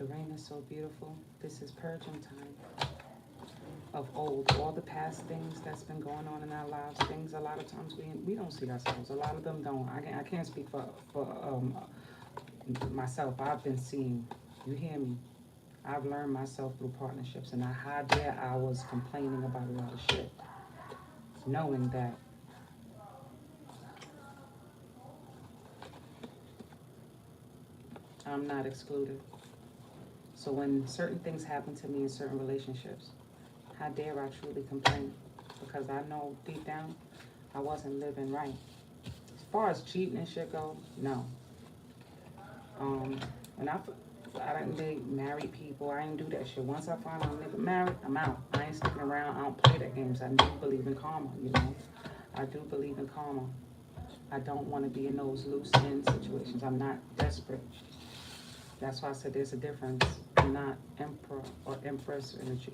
The rain is so beautiful. This is purging time of old. All the past things that's been going on in our lives, things a lot of times we don't see ourselves. A lot of them don't. I can't speak for myself. I've been seeing, you hear me? I've learned myself through partnerships, and how dare I was complaining about a lot of shit, knowing that I'm not excluded. So when certain things happen to me in certain relationships, how dare I truly complain? Because I know deep down I wasn't living right. As far as cheating and shit go, no. And I didn't date married people. I didn't do that shit. Once I find out I'm nigga married, I'm out. I ain't sticking around. I don't play that games. I do believe in karma, you know. I do believe in karma. I don't want to be in those loose end situations. I'm not desperate. That's why I said there's a difference. I'm not emperor or empress energy.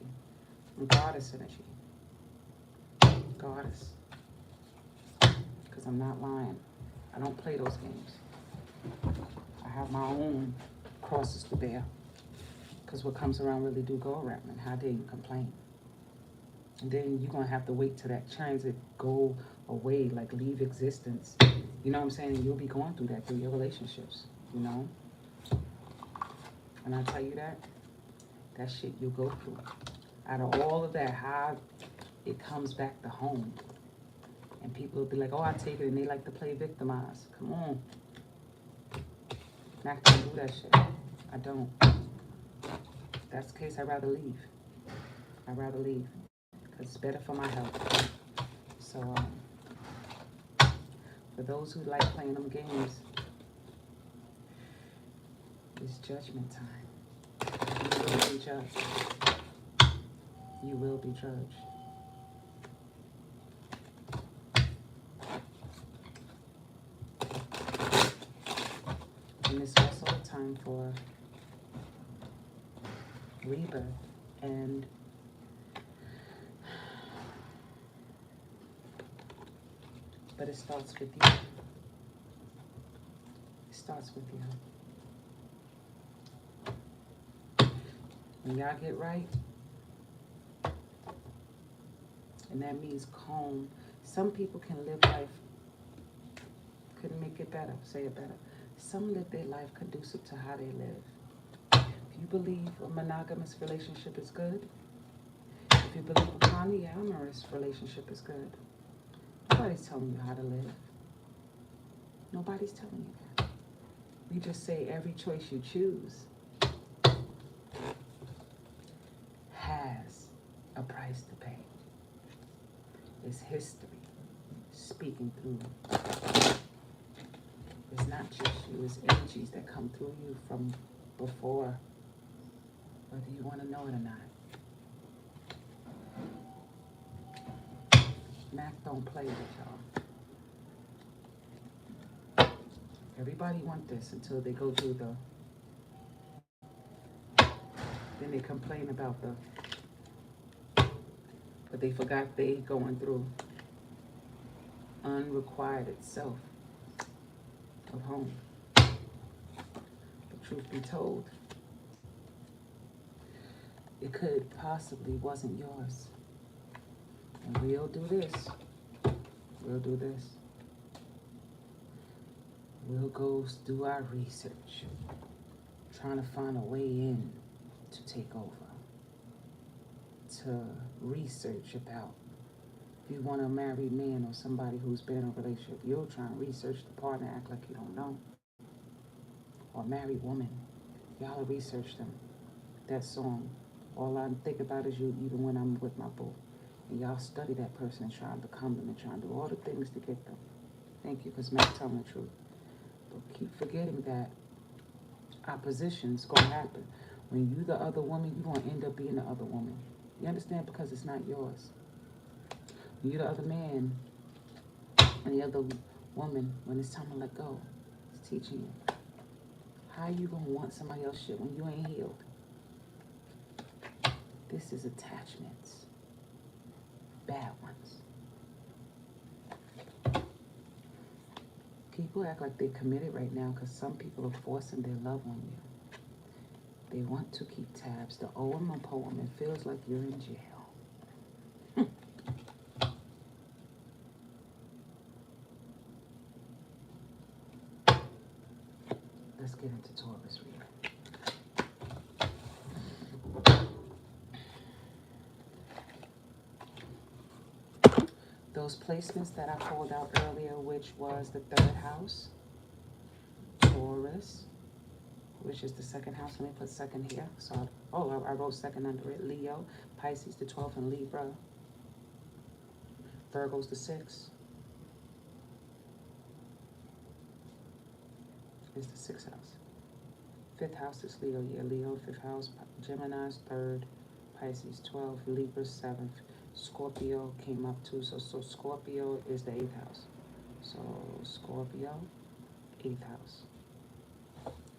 I'm goddess energy. Goddess. Because I'm not lying. I don't play those games. I have my own crosses to bear. Because what comes around really do go around. And how dare you complain? And then you're going to have to wait till that transit go away, like leave existence. You know what I'm saying? And you'll be going through that through your relationships, you know? And I tell you that shit you'll go through. Out of all of that, how it comes back to home. And people will be like, oh, I take it, and they like to play victimized. Come on. Not gonna do that shit. I don't. If that's the case, I'd rather leave. I'd rather leave. Because it's better for my health. So, for those who like playing them games, it's judgment time. You will be judged. You will be judged. And it's also a time for rebirth. And but it starts with you. It starts with you. When y'all get right, and that means calm. Some people can live life, couldn't make it better, say it better. Some live their life conducive to how they live. If you believe a monogamous relationship is good, if you believe a polyamorous relationship is good, nobody's telling you how to live. Nobody's telling you that. We just say every choice you choose has a price to pay. It's history speaking through. It's not just you, it's energies that come through you from before, whether you want to know it or not. Mac don't play with y'all. Everybody want this until they go through then they complain about but they forgot they going through unrequited self of home. But truth be told, it could possibly wasn't yours. And we'll do this. We'll do this. We'll go do our research, trying to find a way in to take over, to research about if you want a married man or somebody who's been in a relationship, you'll try and research the partner, act like you don't know. Or married woman, y'all will research them. That song, all I think about is you even when I'm with my boo. And y'all study that person and try and become them and try and do all the things to get them. Thank you, because Matt telling the truth. But keep forgetting that opposition's going to happen. When you the other woman, you're going to end up being the other woman. You understand? Because it's not yours. When you're the other man and the other woman, when it's time to let go, it's teaching you. How you going to want somebody else's shit when you ain't healed? This is attachments. Bad ones. People act like they're committed right now because some people are forcing their love on you. They want to keep tabs. The OM poem, it feels like you're in jail. Let's get into Taurus reading. Those placements that I called out earlier, which was the third house, Taurus, which is the second house. Let me put second here. So, I wrote second under it. Leo, Pisces the 12th, and Libra. Virgo's the 6th. Is the 6th house. 5th house is Leo. Yeah, Leo, 5th house. Gemini's 3rd. Pisces 12th. Libra 7th. Scorpio came up too. So Scorpio is the 8th house. So Scorpio, 8th house.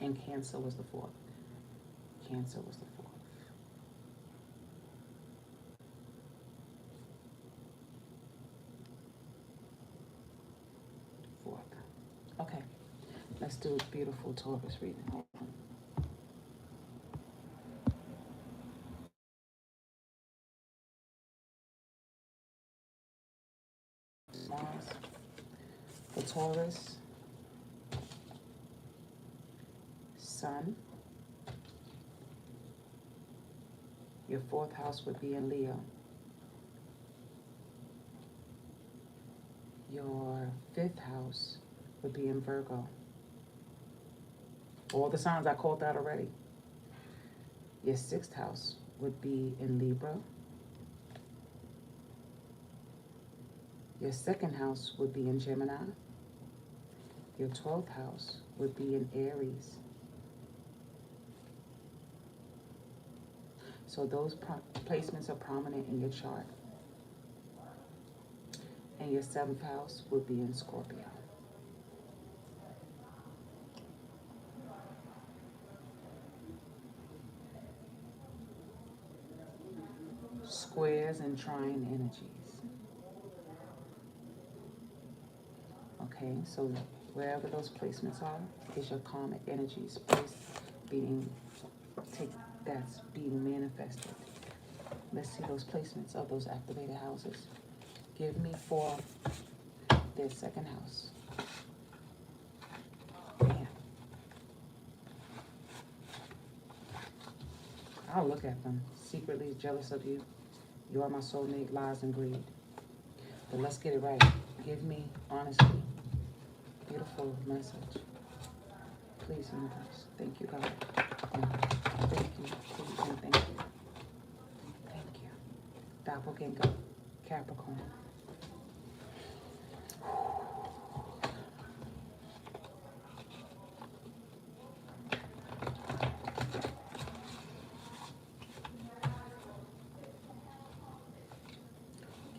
And Cancer was the 4th. Cancer was the 4th. Okay, let's do a beautiful Taurus reading. Mars, for Taurus, Sun. Your 4th house would be in Leo. Your 5th house would be in Virgo. All the signs I called out already. Your 6th house would be in Libra. Your 2nd house would be in Gemini. Your 12th house would be in Aries. So those placements are prominent in your chart. And your 7th house would be in Scorpio. Squares and trine energies. Okay, so wherever those placements are is your karmic energies that's being manifested. Let's see those placements of those activated houses. Give me for their 2nd house. Bam. I'll look at them. Secretly jealous of you. You are my soulmate, lies and greed. But let's get it right. Give me, honestly, beautiful message. Please, universe. Thank you, God. Thank you, please, and thank you. Thank you. Doppelganger, Capricorn.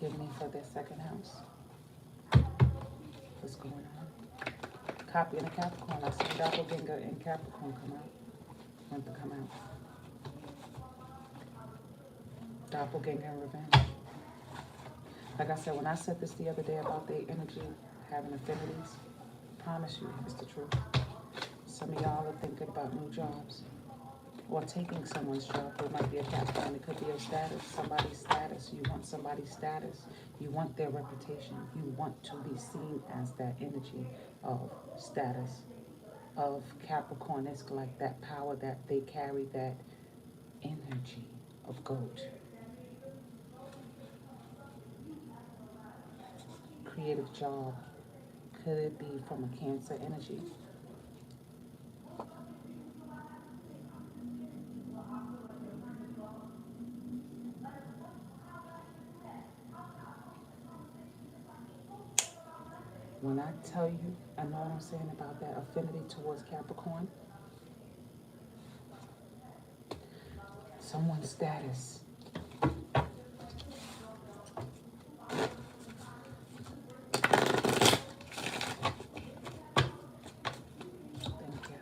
Give me for their 2nd house. What's going on? Copy in a Capricorn. I see Doppelganger and Capricorn come out. Want to come out. Doppelganger and revenge. Like I said, when I said this the other day about their energy having affinities, I promise you, it's the truth. Some of y'all are thinking about new jobs or taking someone's job. It might be a Capricorn. It could be a status, somebody's status. You want somebody's status. You want their reputation. You want to be seen as that energy of status, of Capricorn. It's like that power that they carry, that energy of goat. Creative job. Could it be from a Cancer energy? When I tell you, I know what I'm saying about that affinity towards Capricorn. Someone's status. Thank you.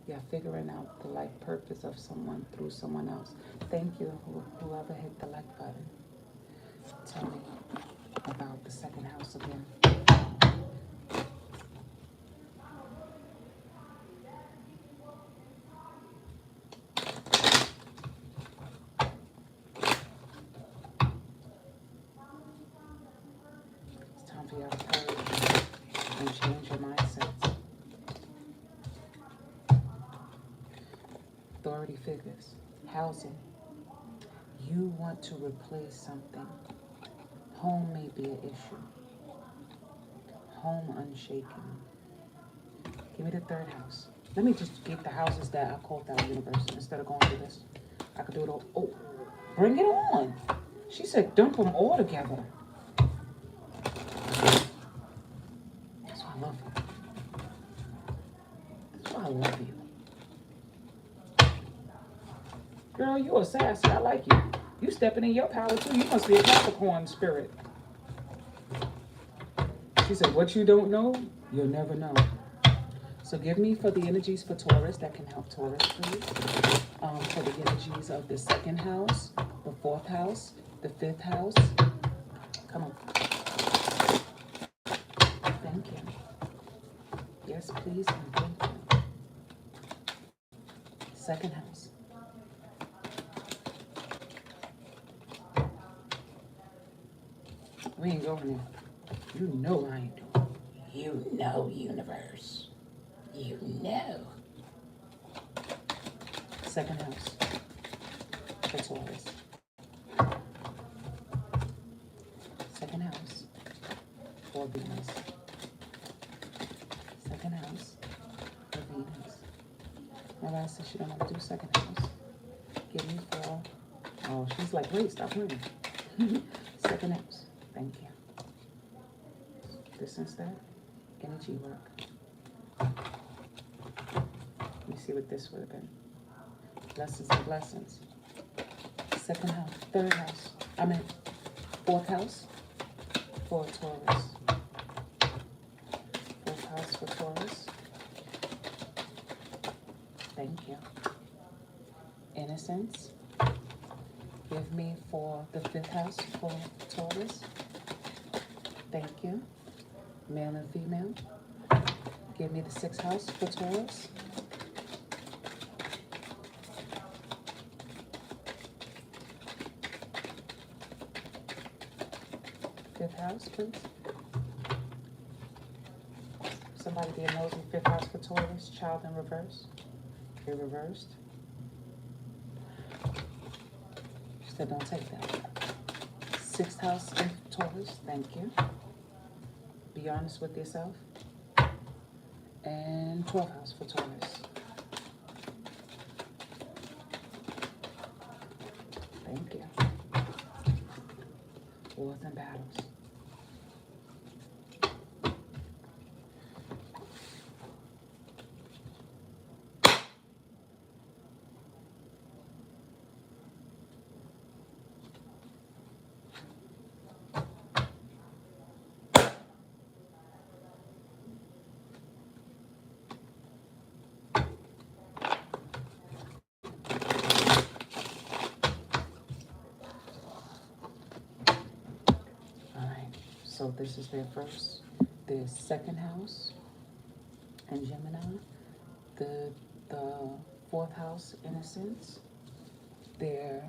Yeah, figuring out the life purpose of someone through someone else. Thank you, whoever hit the like button. Tell me about the 2nd house again. and change your mindsets. Authority figures. Housing. You want to replace something. Home may be an issue. Home unshaken. Give me the third house. Let me just get the houses that I called out universe instead of going through this. I could do it all. Oh, bring it on. She said dump them all together. That's why I love you. That's why I love you. Girl, you a sassy. I like you. You stepping in your power too. You must be a Capricorn spirit. She said, what you don't know, you'll never know. So give me for the energies for Taurus that can help Taurus, please. For the energies of the second house, the fourth house, the fifth house. Come on. Thank you. Yes, please, and thank you. Second house. We ain't going there. You know I ain't doing it. You know, universe. You know. Second house for Taurus. Second house for Venus. Second house for Venus. My guy said she don't want to do second house. Give me for. Oh, she's like, wait, stop moving. Second house. Thank you. This instead. Energy work. Let me see what this would have been. Blessings and blessings. Second house. Third house. I mean, fourth house for Taurus. Fourth house for Taurus. Thank you. Innocence. Give me for the fifth house for Taurus. Thank you. Male and female. Give me the sixth house for Taurus. Fifth house, please. Somebody be a nosy. Fifth house for Taurus. Child in reverse. You're reversed. She said don't take that. Sixth house in Taurus. Thank you. Be honest with yourself. And 12th house for Taurus. Thank you. Wars and battles. So this is their first, their second house in Gemini, the fourth house innocence, their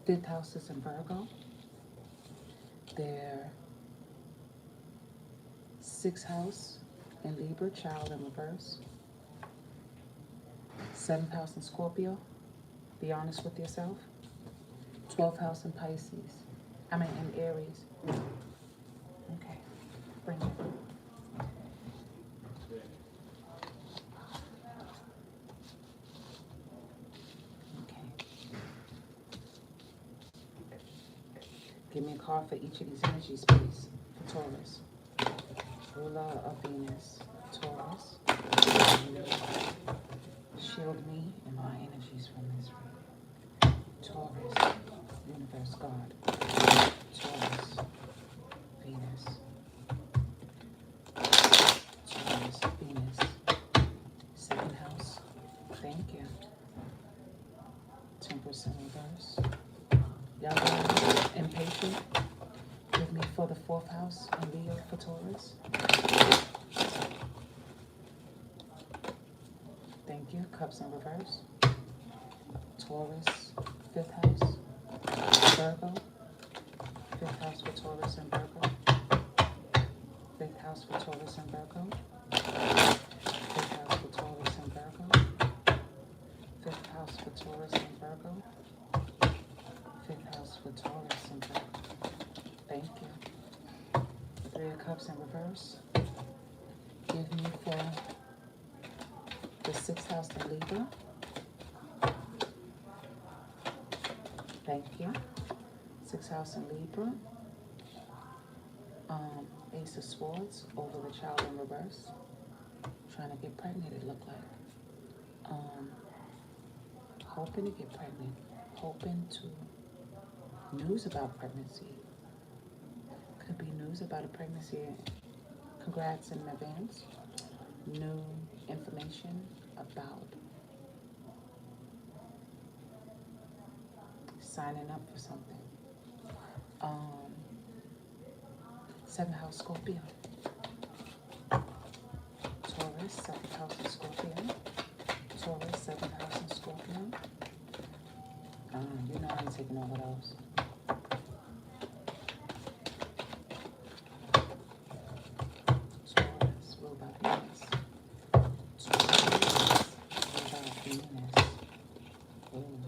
fifth house is in Virgo, their sixth house in Libra, child in reverse, seventh house in Scorpio, be honest with yourself, 12th house in Pisces, in Aries. Okay, bring it. Okay. Give me a card for each of these energies, please. For Taurus. Ruler of Venus, Taurus. Shield me and my energies from this reading. Taurus, universe God. Taurus, Venus. Taurus, Venus. Second house. Thank you. Temperance in reverse. Y'all guys impatient? Give me for the fourth house and Leo for Taurus. Thank you. Cups in reverse. Taurus, fifth house. Virgo, Fifth house for Taurus and Virgo. Fifth house for Taurus and Virgo. Fifth house for Taurus and Virgo. Fifth house for Taurus and Virgo. Fifth house for Taurus and Virgo. Thank you. Three of Cups in reverse. Give me for the sixth house to Libra. Thank you. Sixth house in Libra. Ace of Swords over the Child in reverse. Trying to get pregnant, it looked like. Hoping to get pregnant. Hoping to news about pregnancy. Could be news about a pregnancy. Congrats in advance. New information about signing up for something. Seventh house Scorpio. Taurus, seventh house in Scorpio. Taurus, seventh house in Scorpio. You know I ain't taking over those. Taurus, ruled by Venus. Taurus, ruled by Venus. Ooh.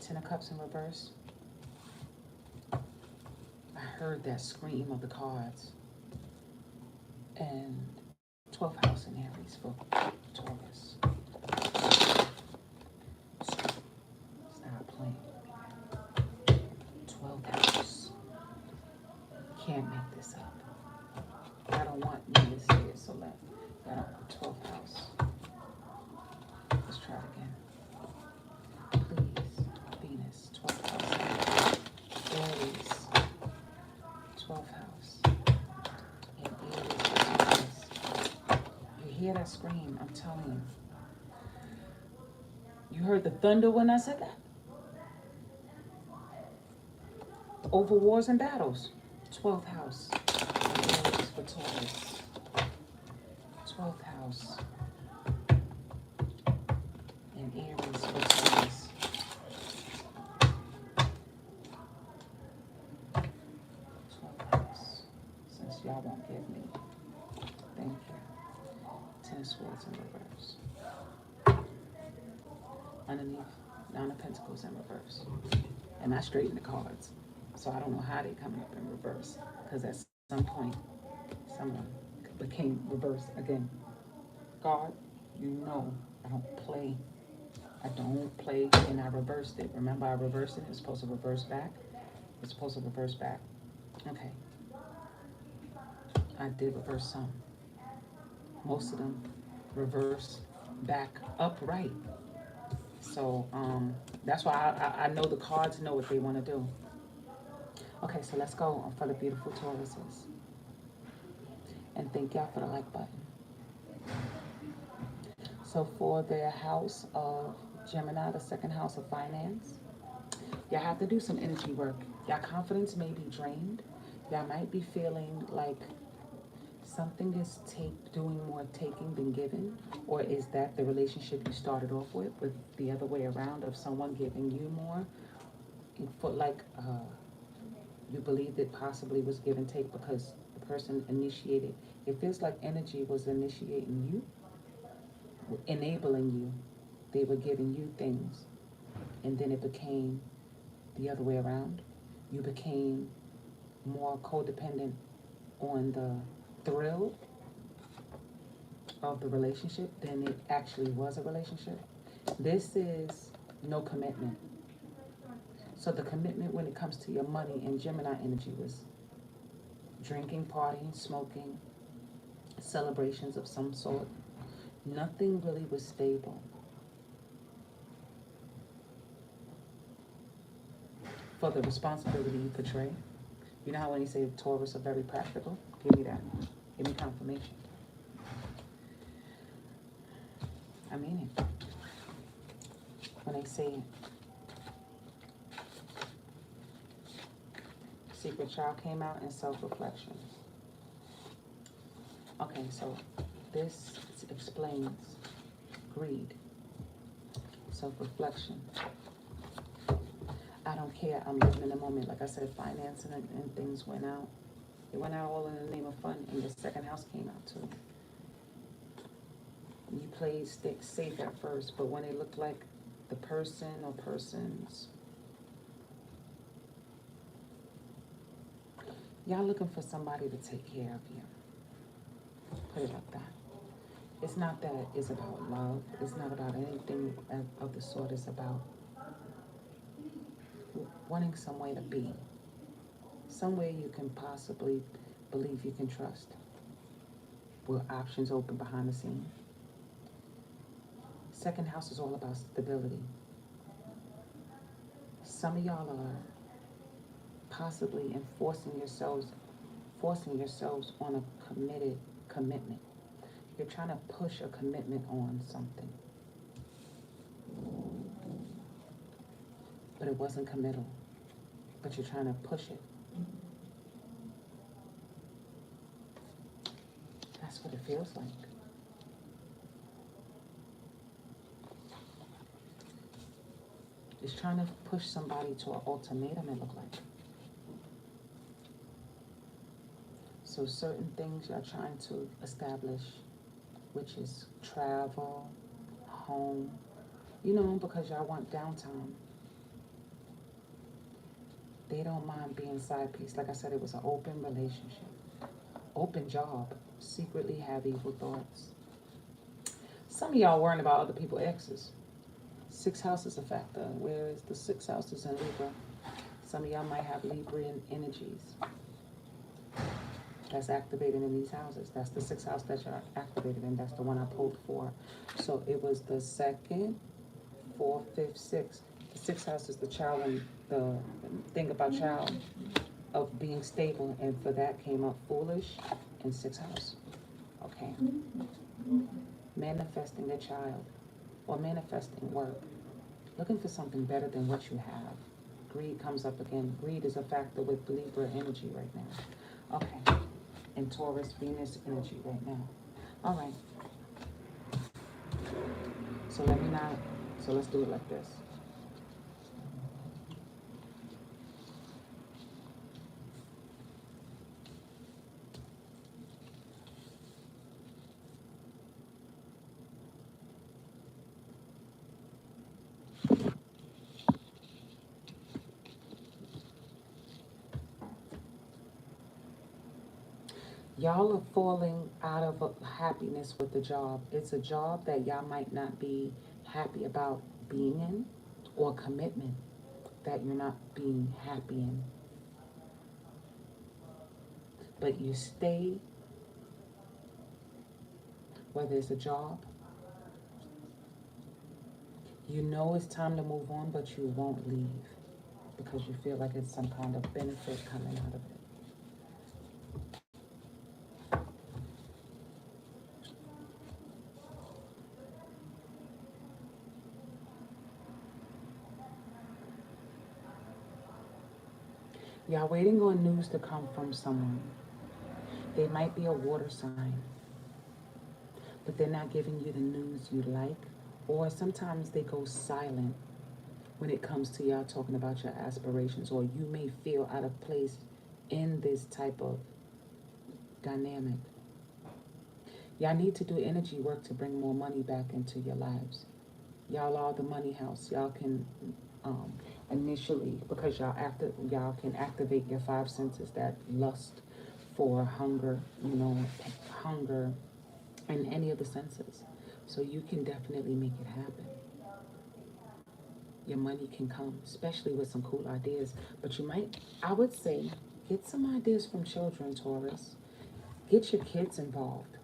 Ten of Cups in reverse. I heard that scream of the cards. And 12th house in Aries for Taurus. Stop playing. 12th house. Can't make this up. I don't want you to say it, so let that up. 12th house. Let's try it again. Please. Venus. 12th house. Aries. 12th house. And Aries. You hear that scream? I'm telling you. You heard the thunder when I said that? Over wars and battles. 12th house. Aries for Taurus. 12th house. And Aries for Taurus. 12th house. Since y'all won't give me. Thank you. Ten of Swords in reverse. Underneath, Nine of Pentacles in reverse. And I straightened the cards. So I don't know how they coming up in reverse. Because at some point, someone became reverse again. God, you know I don't play. I don't play, and I reversed it. Remember I reversed it? It's supposed to reverse back. It's supposed to reverse back. Okay. I did reverse some. Most of them reverse back upright. So that's why I know the cards know what they want to do. Okay, so let's go for the beautiful Tauruses. And thank y'all for the like button. So for the house of Gemini, the second house of finance, y'all have to do some energy work. Y'all confidence may be drained. Y'all might be feeling like something is doing more taking than giving. Or is that the relationship you started off with the other way around of someone giving you more? For like you believed it possibly was give and take because the person initiated. It feels like energy was initiating you, enabling you. They were giving you things. And then it became the other way around. You became more codependent on the thrill of the relationship than it actually was a relationship. This is no commitment. So the commitment when it comes to your money and Gemini energy was drinking, partying, smoking, celebrations of some sort. Nothing really was stable. For the responsibility you portray. You know how when you say Taurus are very practical? Give me that. Give me confirmation. I mean it. When they say it. Secret Child came out in self-reflection. Okay, so this explains greed, self-reflection. I don't care. I'm living in the moment. Like I said, financing and things went out. It went out all in the name of fun, and the second house came out too. You played safe at first, but when it looked like the person or persons, y'all looking for somebody to take care of you. Put it like that. It's not that it's about love. It's not about anything of the sort. It's about wanting somewhere to be. Somewhere you can possibly believe you can trust. With options open behind the scene. Second house is all about stability. Some of y'all are possibly forcing yourselves on a commitment. You're trying to push a commitment on something, but it wasn't committal. But you're trying to push it. That's what it feels like. It's trying to push somebody to an ultimatum, it look like. So certain things you're trying to establish, which is travel, home, because y'all want downtime. They don't mind being side piece. Like I said, it was an open relationship, open job, secretly have evil thoughts. Some of y'all worrying about other people's exes. Sixth house is a factor, whereas the sixth house is in Libra. Some of y'all might have Librian energies that's activated in these houses. That's the sixth house that you're activated in. That's the one I pulled for. So it was the second, fourth, fifth, sixth. The sixth house is the child, and the thing about child of being stable, and for that came up foolish and sixth house. Okay. Manifesting a child or manifesting work. Looking for something better than what you have. Greed comes up again. Greed is a factor with Libra energy right now. Okay. And Taurus, Venus energy right now. All right. So let's do it like this. Y'all are falling out of happiness with the job. It's a job that y'all might not be happy about being in, or commitment that you're not being happy in. But you stay, whether it's a job, you know it's time to move on, but you won't leave because you feel like it's some kind of benefit coming out of it. Y'all waiting on news to come from someone. They might be a water sign, but they're not giving you the news you like, or sometimes they go silent when it comes to y'all talking about your aspirations, or you may feel out of place in this type of dynamic. Y'all need to do energy work to bring more money back into your lives. Y'all are the money house. Y'all can initially, because y'all can activate your five senses, that lust for hunger, hunger, and any of the senses. So you can definitely make it happen. Your money can come, especially with some cool ideas. But I would say, get some ideas from children, Taurus. Get your kids involved.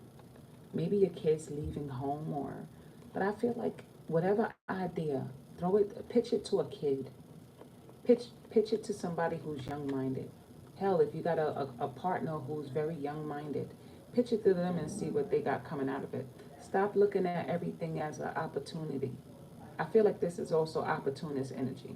Maybe your kids leaving home, but I feel like whatever idea, pitch it to a kid. Pitch it to somebody who's young-minded. Hell, if you got a partner who's very young-minded, pitch it to them and see what they got coming out of it. Stop looking at everything as an opportunity. I feel like this is also opportunist energy.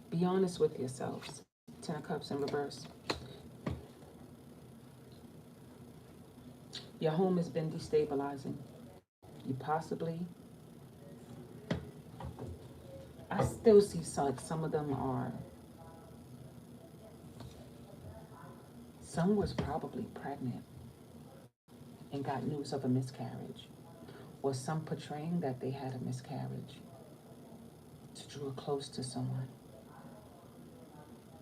Be honest with yourselves. Ten of Cups in reverse. Your home has been destabilizing. You possibly, I still see some of them are, some was probably pregnant and got news of a miscarriage, or some portraying that they had a miscarriage to draw close to someone,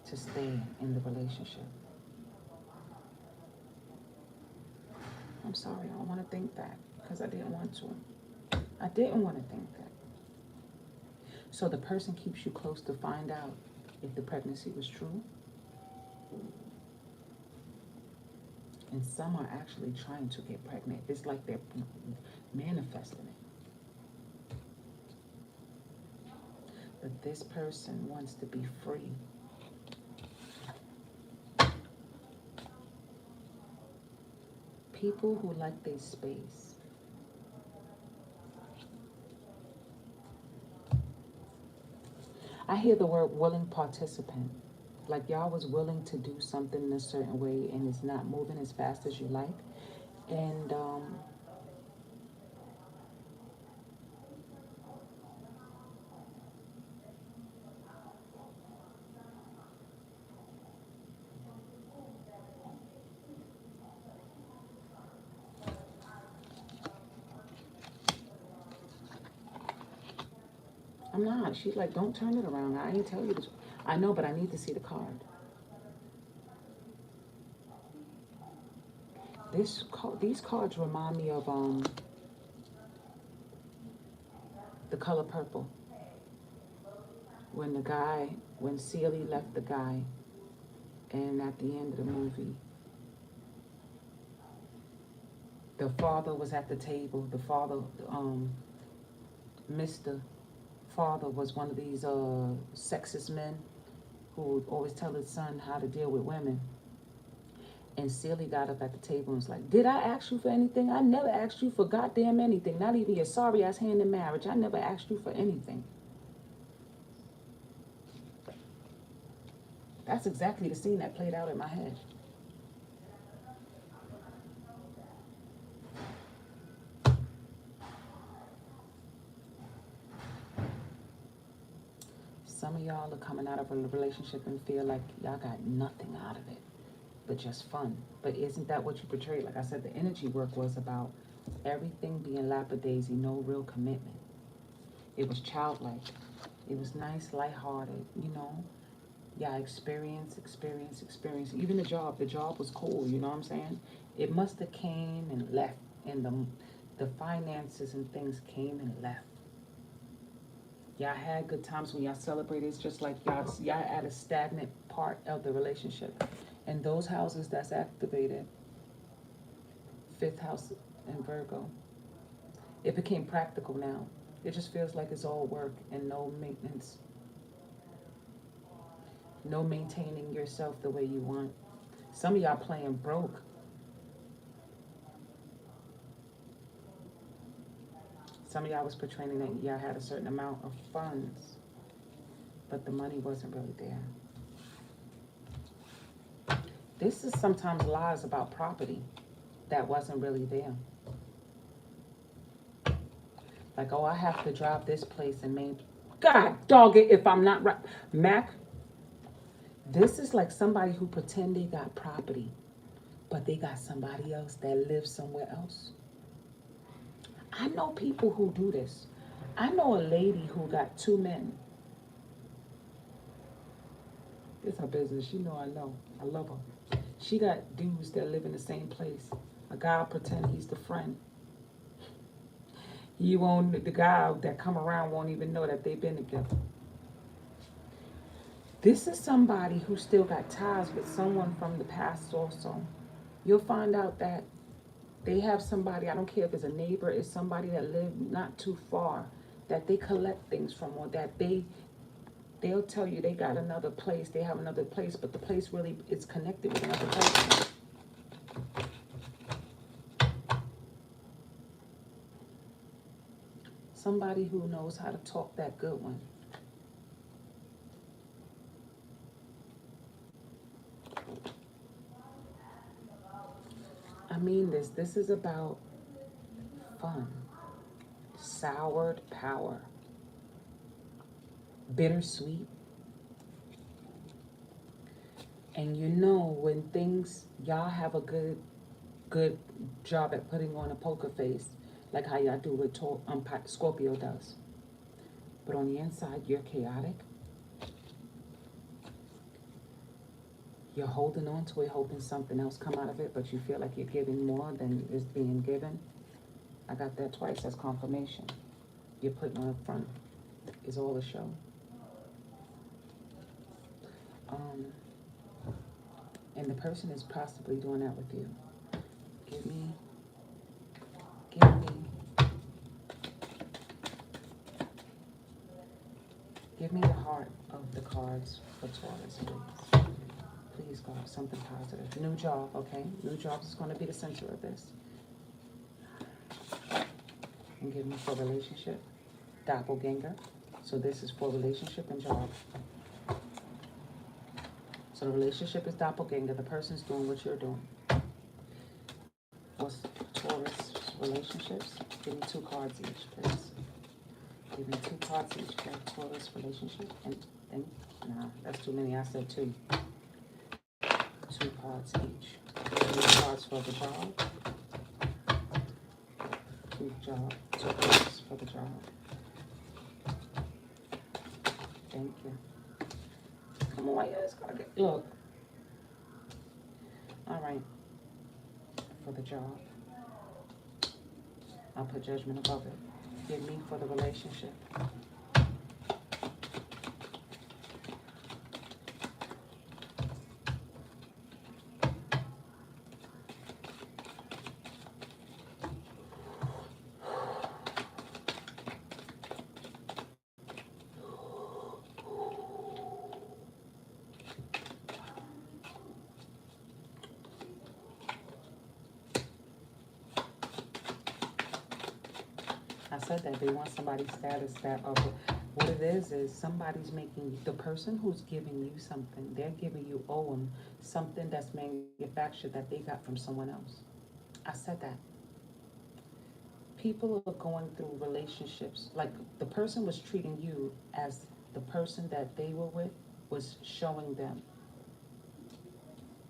to stay in the relationship. I'm sorry, I don't want to think that because I didn't want to. I didn't want to think that. So the person keeps you close to find out if the pregnancy was true. And some are actually trying to get pregnant. It's like they're manifesting it. But this person wants to be free. People who like their space. I hear the word willing participant. Like y'all was willing to do something in a certain way and it's not moving as fast as you like. And I'm not. She's like, don't turn it around. I ain't tell you this. I know, but I need to see the card. These cards remind me of the color purple. When Celie left the guy, and at the end of the movie, the father was at the table. The father, Mr. Father was one of these sexist men who would always tell his son how to deal with women. And Celie got up at the table and was like, did I ask you for anything? I never asked you for goddamn anything. Not even your sorry ass hand in marriage. I never asked you for anything. That's exactly the scene that played out in my head. Some of y'all are coming out of a relationship and feel like y'all got nothing out of it but just fun. But isn't that what you portrayed? Like I said, the energy work was about everything being lackadaisy, no real commitment. It was childlike. It was nice, lighthearted, you know. Yeah, experience. Even the job was cool, you know what I'm saying? It must have came and left, and the finances and things came and left. Y'all had good times when y'all celebrated. It's just like y'all at a stagnant part of the relationship. And those houses that's activated, fifth house and Virgo, it became practical now. It just feels like it's all work and no maintenance. No maintaining yourself the way you want. Some of y'all playing broke. Some of y'all was portraying that y'all had a certain amount of funds, but the money wasn't really there. This is sometimes lies about property that wasn't really there. Like, oh, I have to drive this place and maybe, God dog it if I'm not right. Mac, this is like somebody who pretend they got property, but they got somebody else that lives somewhere else. I know people who do this. I know a lady who got two men. It's her business. She know I know. I love her. She got dudes that live in the same place. A guy pretend he's the friend. The guy that come around won't even know that they've been together. This is somebody who still got ties with someone from the past also. You'll find out that they have somebody, I don't care if it's a neighbor, it's somebody that lived not too far, that they collect things from, or that they'll tell you they got another place, they have another place, but the place really is connected with another person. Somebody who knows how to talk that good one. I mean this is about fun. soured power, bittersweet. And you know when things, y'all have a good job at putting on a poker face, like how y'all do with Scorpio does. But on the inside, you're chaotic. You're holding on to it, hoping something else come out of it, but you feel like you're giving more than is being given. I got that twice as confirmation. You're putting on a front. Is all a show. Um, and the person is possibly doing that with you. Give me, give me, give me the heart of the cards for Taurus, please. Please, God, something positive. New job, okay? New job is going to be the center of this. And give me for relationship, doppelganger. So this is for relationship and job. So the relationship is doppelganger. The person's doing what you're doing. What's Taurus relationships? Give me 2 cards each, please. Give me 2 cards each for Taurus relationship. And nah, that's too many. I said 2. 2 cards each. 2 cards for the job. 2 cards for the job. Thank you. Come on, you just gotta get, look. All right. For the job, I'll put judgment above it. Give me for the relationship. I said that they want somebody's status that of what it is somebody's making the person who's giving you something, they're giving you something that's manufactured that they got from someone else. I said that. People are going through relationships like the person was treating you as the person that they were with was showing them.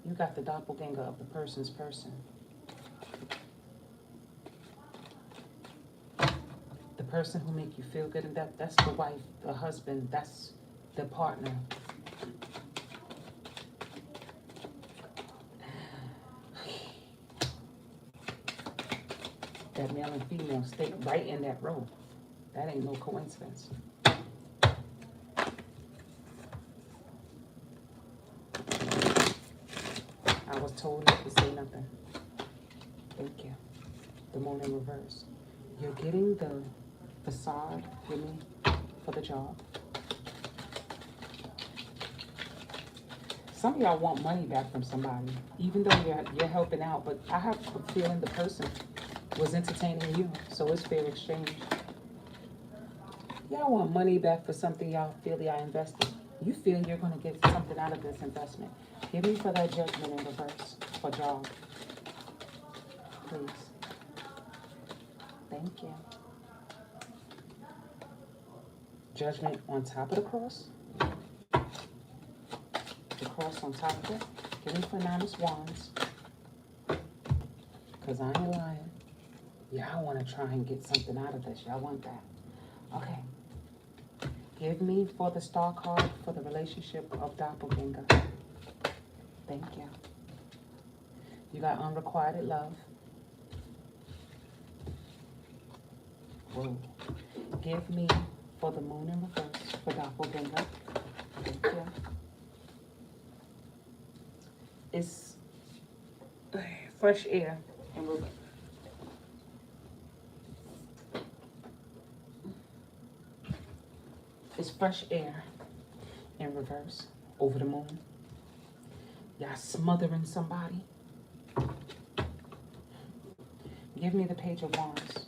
You got the doppelganger of the person's person. The person who make you feel good, and that's the wife, the husband, that's the partner. That male and female stay right in that row. That ain't no coincidence. I was told not to say nothing. Thank you. The moon in reverse. You're getting the facade, give me, for the job. Some of y'all want money back from somebody, even though you're helping out, but I have a feeling the person was entertaining you, so it's fair exchange. Y'all want money back for something y'all feel y'all invested. You feel you're going to get something out of this investment. Give me for that judgment in reverse for job. Please. Thank you. Judgment on top of the cross. The cross on top of it. Give me for 9 of Wands. Because I ain't lying. Y'all want to try and get something out of this. Y'all want that. Okay. Give me for the star card for the relationship of doppelganger. Thank you. You got unrequited love. Whoa. Give me for the moon in reverse for doppelganger. Thank you. It's fresh air in reverse. It's fresh air in reverse over the moon. Y'all smothering somebody. Give me the Page of Wands.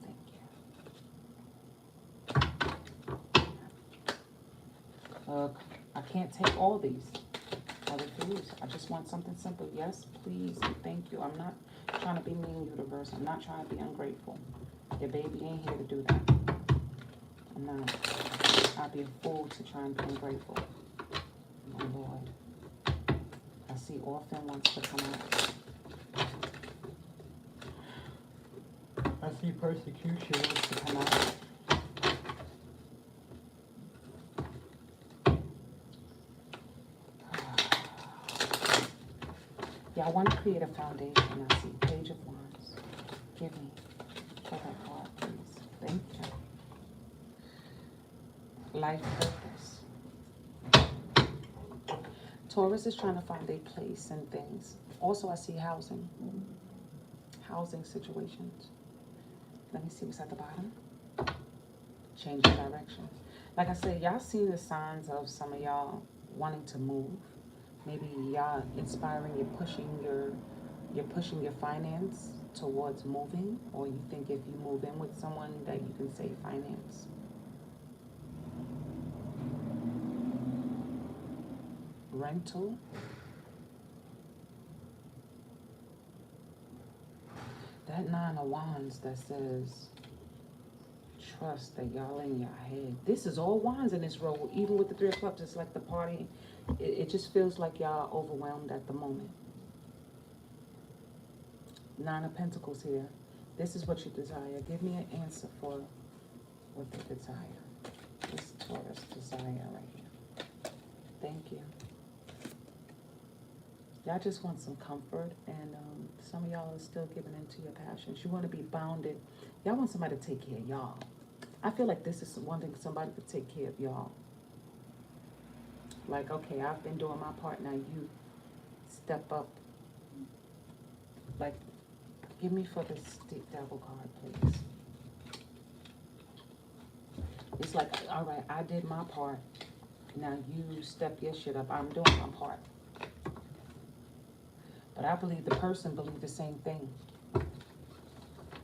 Thank you. Look, I can't take all these. I refuse. I just want something simple. Yes, please, and thank you. I'm not trying to be mean, universe. I'm not trying to be ungrateful. Your baby ain't here to do that. I'm not. I'd be a fool to try and be ungrateful. My Lord. I see orphan wants to come out. I see persecution wants to come out. Yeah, I want to create a foundation. I see Page of Wands. Give me for that card, please. Thank you. Life purpose. Taurus is trying to find a place and things. Also, I see housing. Housing situations. Let me see what's at the bottom. Change of direction. Like I said, y'all see the signs of some of y'all wanting to move. Maybe y'all inspiring, you're pushing your finance towards moving, or you think if you move in with someone that you can save finance. Rental. That Nine of Wands that says trust that y'all in your head. This is all wands in this row, even with the Three of Cups. It's like the party. It just feels like y'all overwhelmed at the moment. Nine of Pentacles here. This is what you desire. Give me an answer for what they desire. This Taurus desire right here. Thank you. Y'all just want some comfort, and some of y'all are still giving into your passions. You want to be bounded. Y'all want somebody to take care of y'all. I feel like this is wanting somebody to take care of y'all. Like, okay, I've been doing my part, now you step up. Like, give me for this Devil card, please. It's like, all right, I did my part. Now you step your shit up. I'm doing my part. But I believe the person believes the same thing.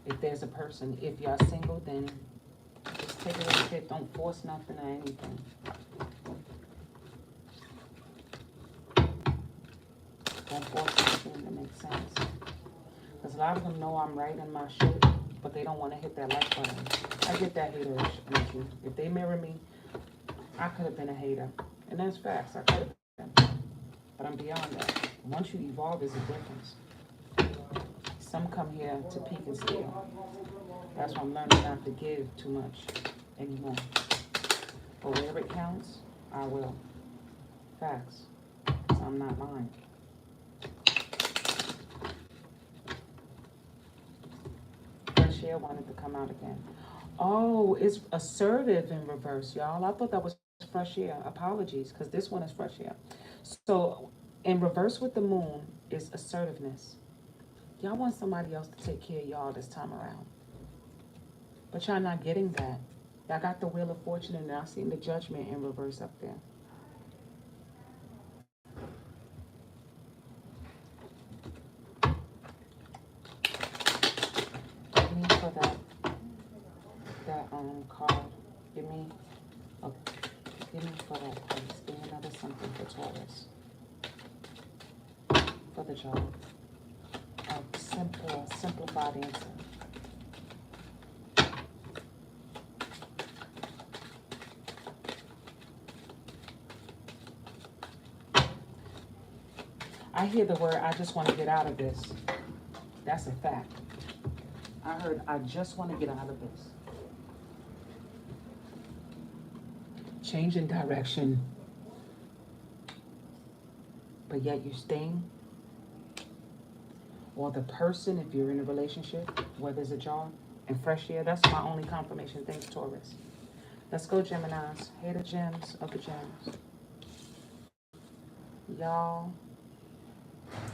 If there's a person, if y'all single, then just take it as a kid. Don't force nothing or anything. Don't force anything that makes sense. Because a lot of them know I'm right in my shit, but they don't want to hit that like button. I get that haterish energy. If they mirror me, I could have been a hater. And that's facts. I could have been. But I'm beyond that. Once you evolve, there's a difference. Some come here to peek and steal. That's why I'm learning not to give too much anymore. But wherever it counts, I will. Facts. So I'm not lying. Fresh air wanted to come out again. Oh, it's assertive in reverse, y'all. I thought that was fresh air. Apologies, because this one is fresh air. So in reverse with the moon is assertiveness. Y'all want somebody else to take care of y'all this time around. But y'all not getting that. Y'all got the Wheel of Fortune and I seen the Judgment in reverse up there. Give me for that card. Give me for that, please. Give me another something for Taurus. For the job. A simplified answer. I hear the word, I just want to get out of this. That's a fact. I heard, I just want to get out of this. Change in direction. But yet you're staying. Or the person, if you're in a relationship, where there's a job, and fresh air. That's my only confirmation. Thanks, Taurus. Let's go, Geminis. Hey, the gems of the gems. Y'all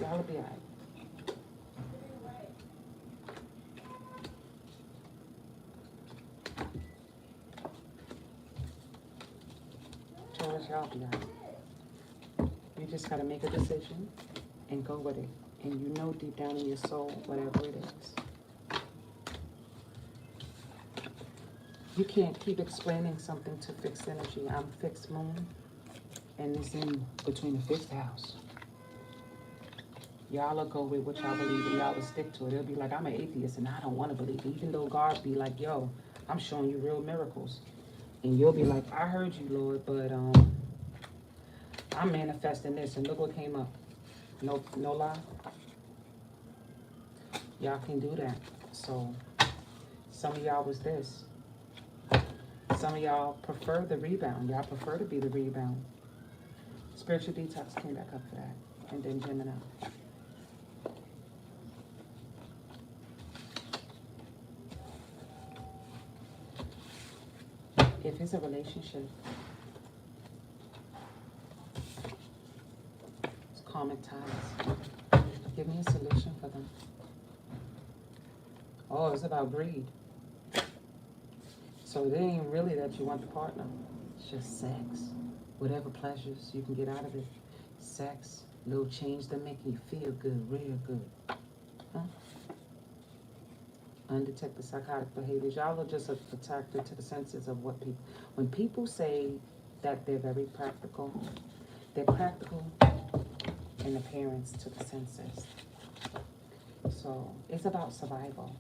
will be all right. Taurus, y'all be all right. You just got to make a decision and go with it. And you know deep down in your soul, whatever it is. You can't keep explaining something to fixed energy. I'm fixed moon, and it's in between the fifth house. Y'all will go with what y'all believe and y'all will stick to it. It'll be like, I'm an atheist and I don't want to believe it. Even though God be like, yo, I'm showing you real miracles. And you'll be like, I heard you, Lord, but I'm manifesting this and look what came up. No, no lie. Y'all can do that. So some of y'all was this. Some of y'all prefer the rebound. Y'all prefer to be the rebound. Spiritual detox came back up for that. And then Gemini. If it's a relationship, it's karmic ties. Give me a solution for them. Oh, it's about greed. So it ain't really that you want the partner. It's just sex. Whatever pleasures you can get out of it. Sex, little change that make you feel good, real good. Huh? Undetected psychotic behaviors. Y'all are just attracted to the senses of what people. When people say that they're very practical, they're practical in appearance to the senses. So it's about survival.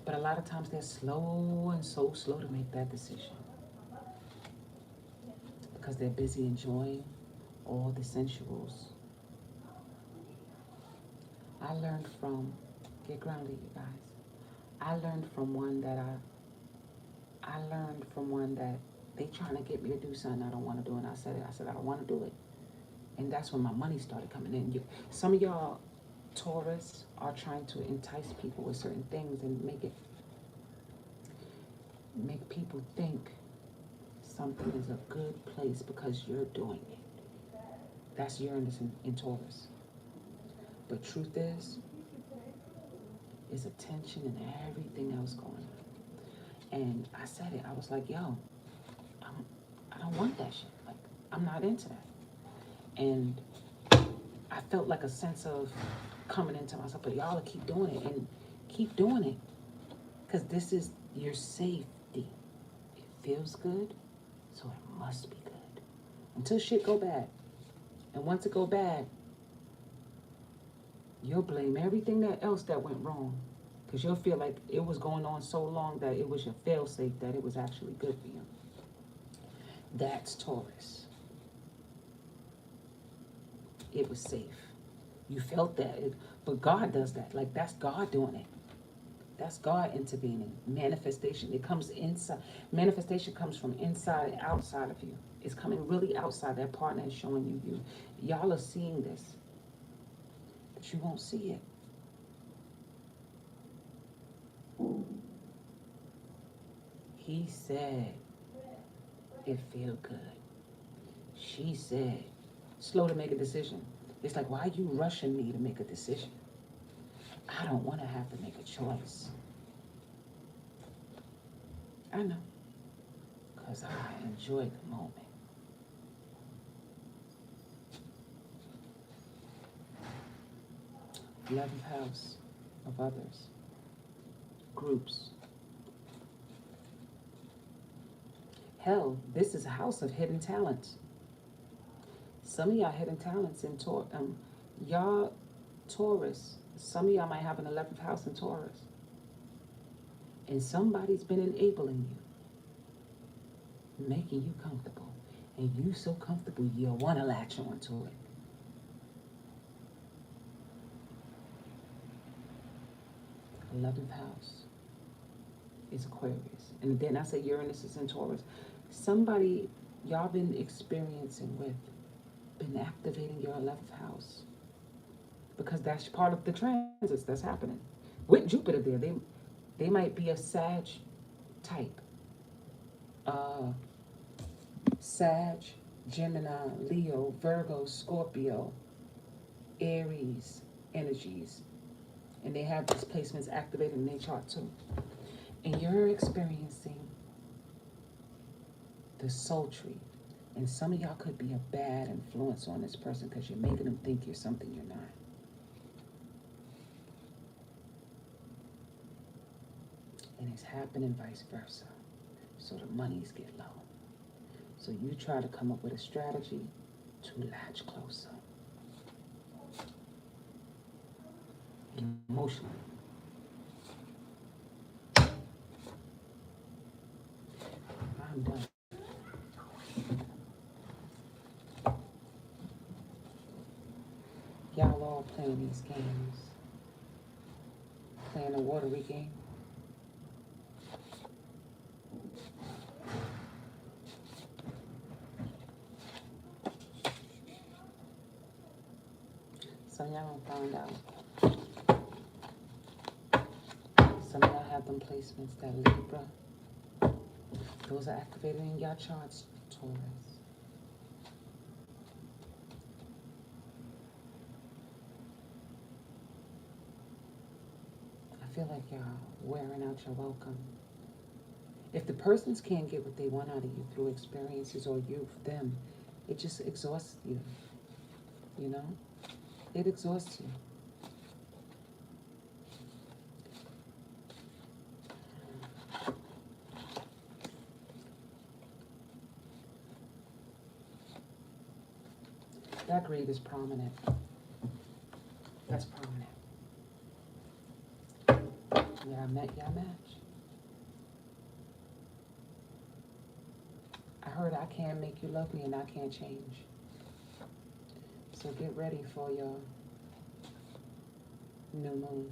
But a lot of times they're slow and so slow to make that decision because they're busy enjoying all the sensuals. I learned from, get grounded, you guys. I learned from one that they trying to get me to do something I don't want to do, and I said I don't want to do it, and that's when my money started coming in. Some of y'all Taurus are trying to entice people with certain things and make people think something is a good place because you're doing it. That's Uranus in Taurus. But truth is attention and everything else going on. And I said it. I was like, yo, I don't want that shit. Like, I'm not into that. And I felt like a sense of coming into myself. But y'all keep doing it and keep doing it. Because this is your safety. It feels good, so it must be good. Until shit go bad. And once it go bad, you'll blame everything else that went wrong. Because you'll feel like it was going on so long that it was your fail-safe that it was actually good for you. That's Taurus. It was safe. You felt that. But God does that. Like, that's God doing it. That's God intervening. Manifestation. It comes inside. Manifestation comes from inside and outside of you. It's coming really outside. That partner is showing you. Y'all are seeing this. But you won't see it. He said it feel good. She said, slow to make a decision. It's like, why are you rushing me to make a decision? I don't want to have to make a choice. I know. Because I enjoy the moment. Love house of others. Groups. Hell, this is a house of hidden talents. Some of y'all hidden talents in y'all Taurus. Some of y'all might have an 11th house in Taurus. And somebody's been enabling you, making you comfortable. And you so comfortable, you want to latch onto it. 11th house is Aquarius. And then I say Uranus is in Taurus. Somebody y'all been experiencing with, been activating your 11th house. Because that's part of the transits that's happening. With Jupiter there, they might be a Sag type. Sag, Gemini, Leo, Virgo, Scorpio, Aries energies. And they have these placements activated in their chart too. And you're experiencing the sultry. And some of y'all could be a bad influence on this person because you're making them think you're something you're not. And it's happening vice versa. So the monies get low. So you try to come up with a strategy to latch closer. emotionally. I'm done. Y'all all playing these games. Playing a watery game. Some of y'all don't find out. Some of y'all have them placements that Libra. Those are activated in your charts, Taurus. I feel like y'all wearing out your welcome. If the persons can't get what they want out of you through experiences or you them, it just exhausts you. You know? It exhausts you. That greed is prominent. That's prominent. Yeah, I met y'all match. I heard I can't make you love me and I can't change. So get ready for your new moon,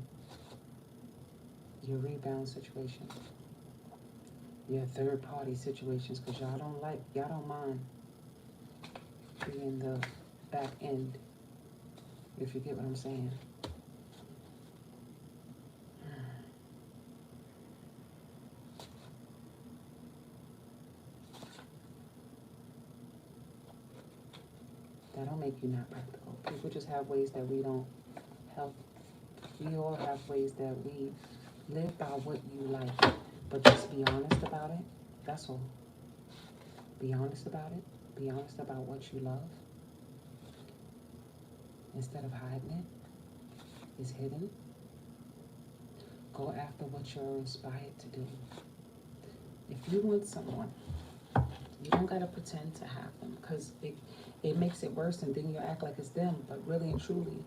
your rebound situation, your third party situations, because y'all don't mind being the back end, if you get what I'm saying. That don't make you not practical. People just have ways that we don't help. We all have ways that we live by what you like, but just be honest about it. That's all. Be honest about it. Be honest about what you love. Instead of hiding it, it's hidden. Go after what you're inspired to do. If you want someone, you don't gotta pretend to have them, because it makes it worse, and then you act like it's them, but really and truly,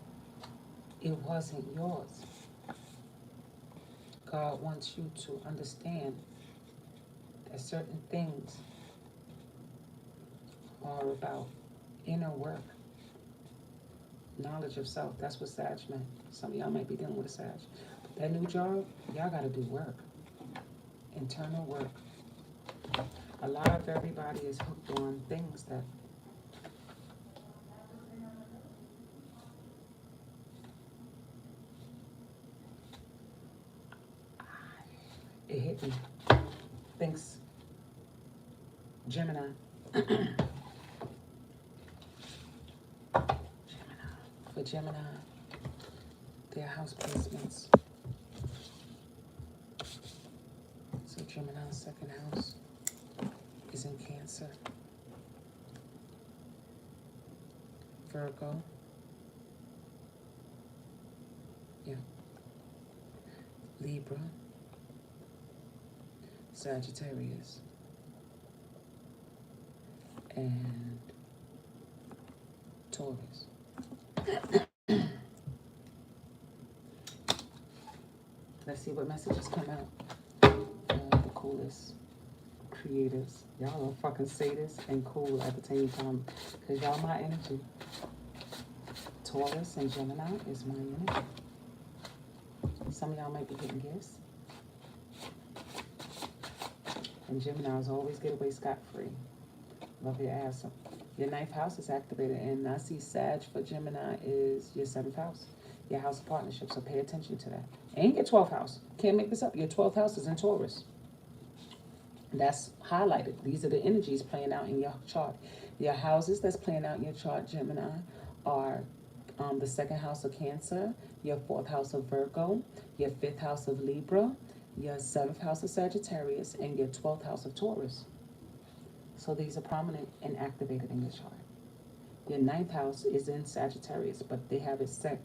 it wasn't yours. God wants you to understand that certain things are about inner work, knowledge of self. That's what Sag meant. Some of y'all might be dealing with a Sag. But that new job, y'all gotta do work, internal work. A lot of everybody is hooked on things that it hit me. Thanks, Gemini. Gemini. For Gemini, their house placements. So Gemini's second house is in Cancer. Virgo. Yeah. Libra. Sagittarius. And Taurus. Let's see what messages come out. The coolest creators. Y'all are fucking sadists and cool at the same time. Because y'all my energy. Taurus and Gemini is my energy. Some of y'all might be getting gifts. And Geminis always get away scot-free. Love your ass. Your ninth house is activated. And I see Sag for Gemini is your seventh house. Your house of partnership. So pay attention to that. And your 12th house. Can't make this up. Your 12th house is in Taurus. That's highlighted. These are the energies playing out in your chart. Your houses that's playing out in your chart, Gemini, are the second house of Cancer, your fourth house of Virgo, your fifth house of Libra, your seventh house of Sagittarius, and your 12th house of Taurus. So these are prominent and activated in your chart. Your ninth house is in Sagittarius, but they have it set,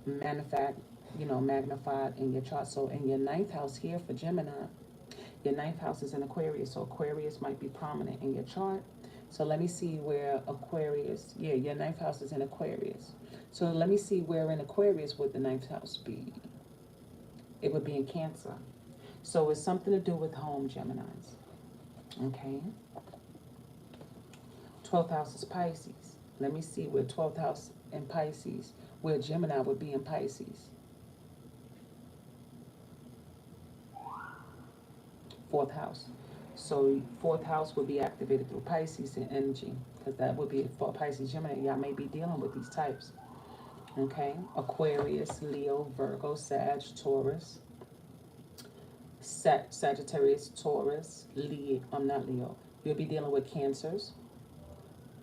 magnified in your chart. So in your ninth house here for Gemini, your ninth house is in Aquarius, so Aquarius might be prominent in your chart. So let me see where Aquarius, yeah, your ninth house is in Aquarius. So let me see where in Aquarius would the ninth house be. It would be in Cancer. So it's something to do with home, Geminis. Okay. 12th house is Pisces. Let me see where 12th house in Pisces, where Gemini would be in Pisces. Fourth house. So fourth house would be activated through Pisces and energy, because that would be for Pisces, Gemini. Y'all may be dealing with these types. Okay, Aquarius, Leo, Virgo, Sag, Taurus, Sagittarius, Taurus, Leo. I'm not Leo. You'll be dealing with Cancers,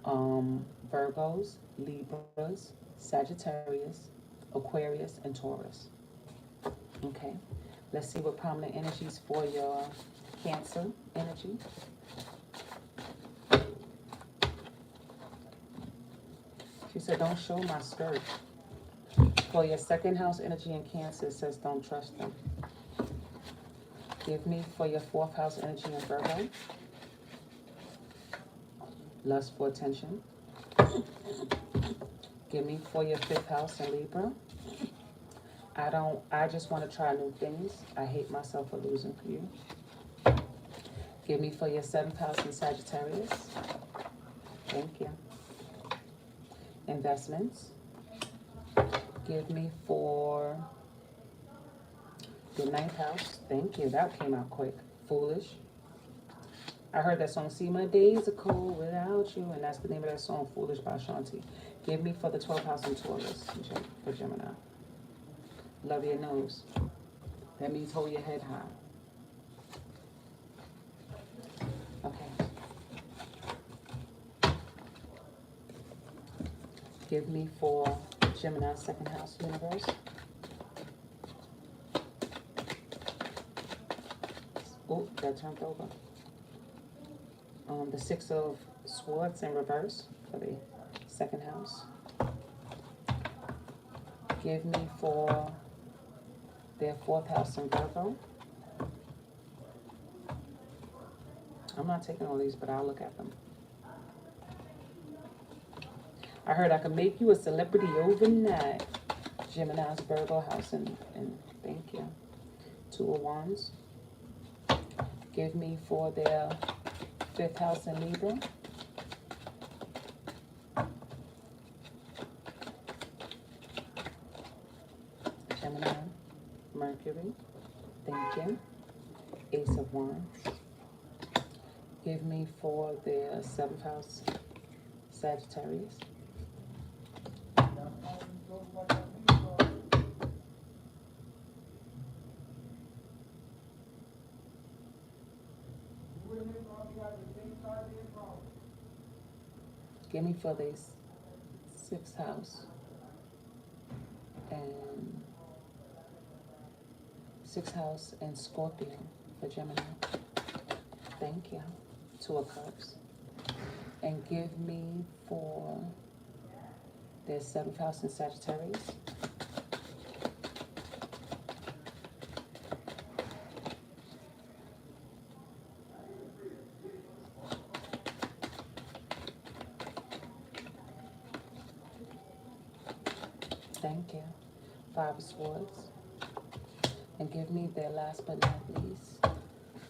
Virgos, Libras, Sagittarius, Aquarius, and Taurus. Okay, let's see what prominent energies for your Cancer energy. She said, don't show my skirt. For your second house energy in Cancer, it says don't trust them. Give me for your fourth house energy in Virgo. Lust for attention. Give me for your fifth house in Libra. I just want to try new things. I hate myself for losing for you. Give me for your seventh house in Sagittarius. Thank you. Investments. Give me for your ninth house. Thank you. That came out quick. Foolish. I heard that song, See My Days Are Cold Without You, and that's the name of that song, Foolish by Shanti. Give me for the 12th house in Taurus for Gemini. Love your nose. That means hold your head high. Okay. Give me for Gemini second house universe. Oh, that turned over. The Six of Swords in reverse for the second house. Give me for their fourth house in Virgo. I'm not taking all these, but I'll look at them. I heard I could make you a celebrity overnight. Gemini's Virgo house and thank you. Two of Wands. Give me for their fifth house in Libra. Gemini, Mercury. Thank you. Ace of Wands. Give me for their seventh house, Sagittarius. Give me for this sixth house and sixth house and Scorpio for Gemini. Thank you. Two of Cups. And give me for their seventh house in Sagittarius. Thank you. Five of Swords. And give me their last but not least,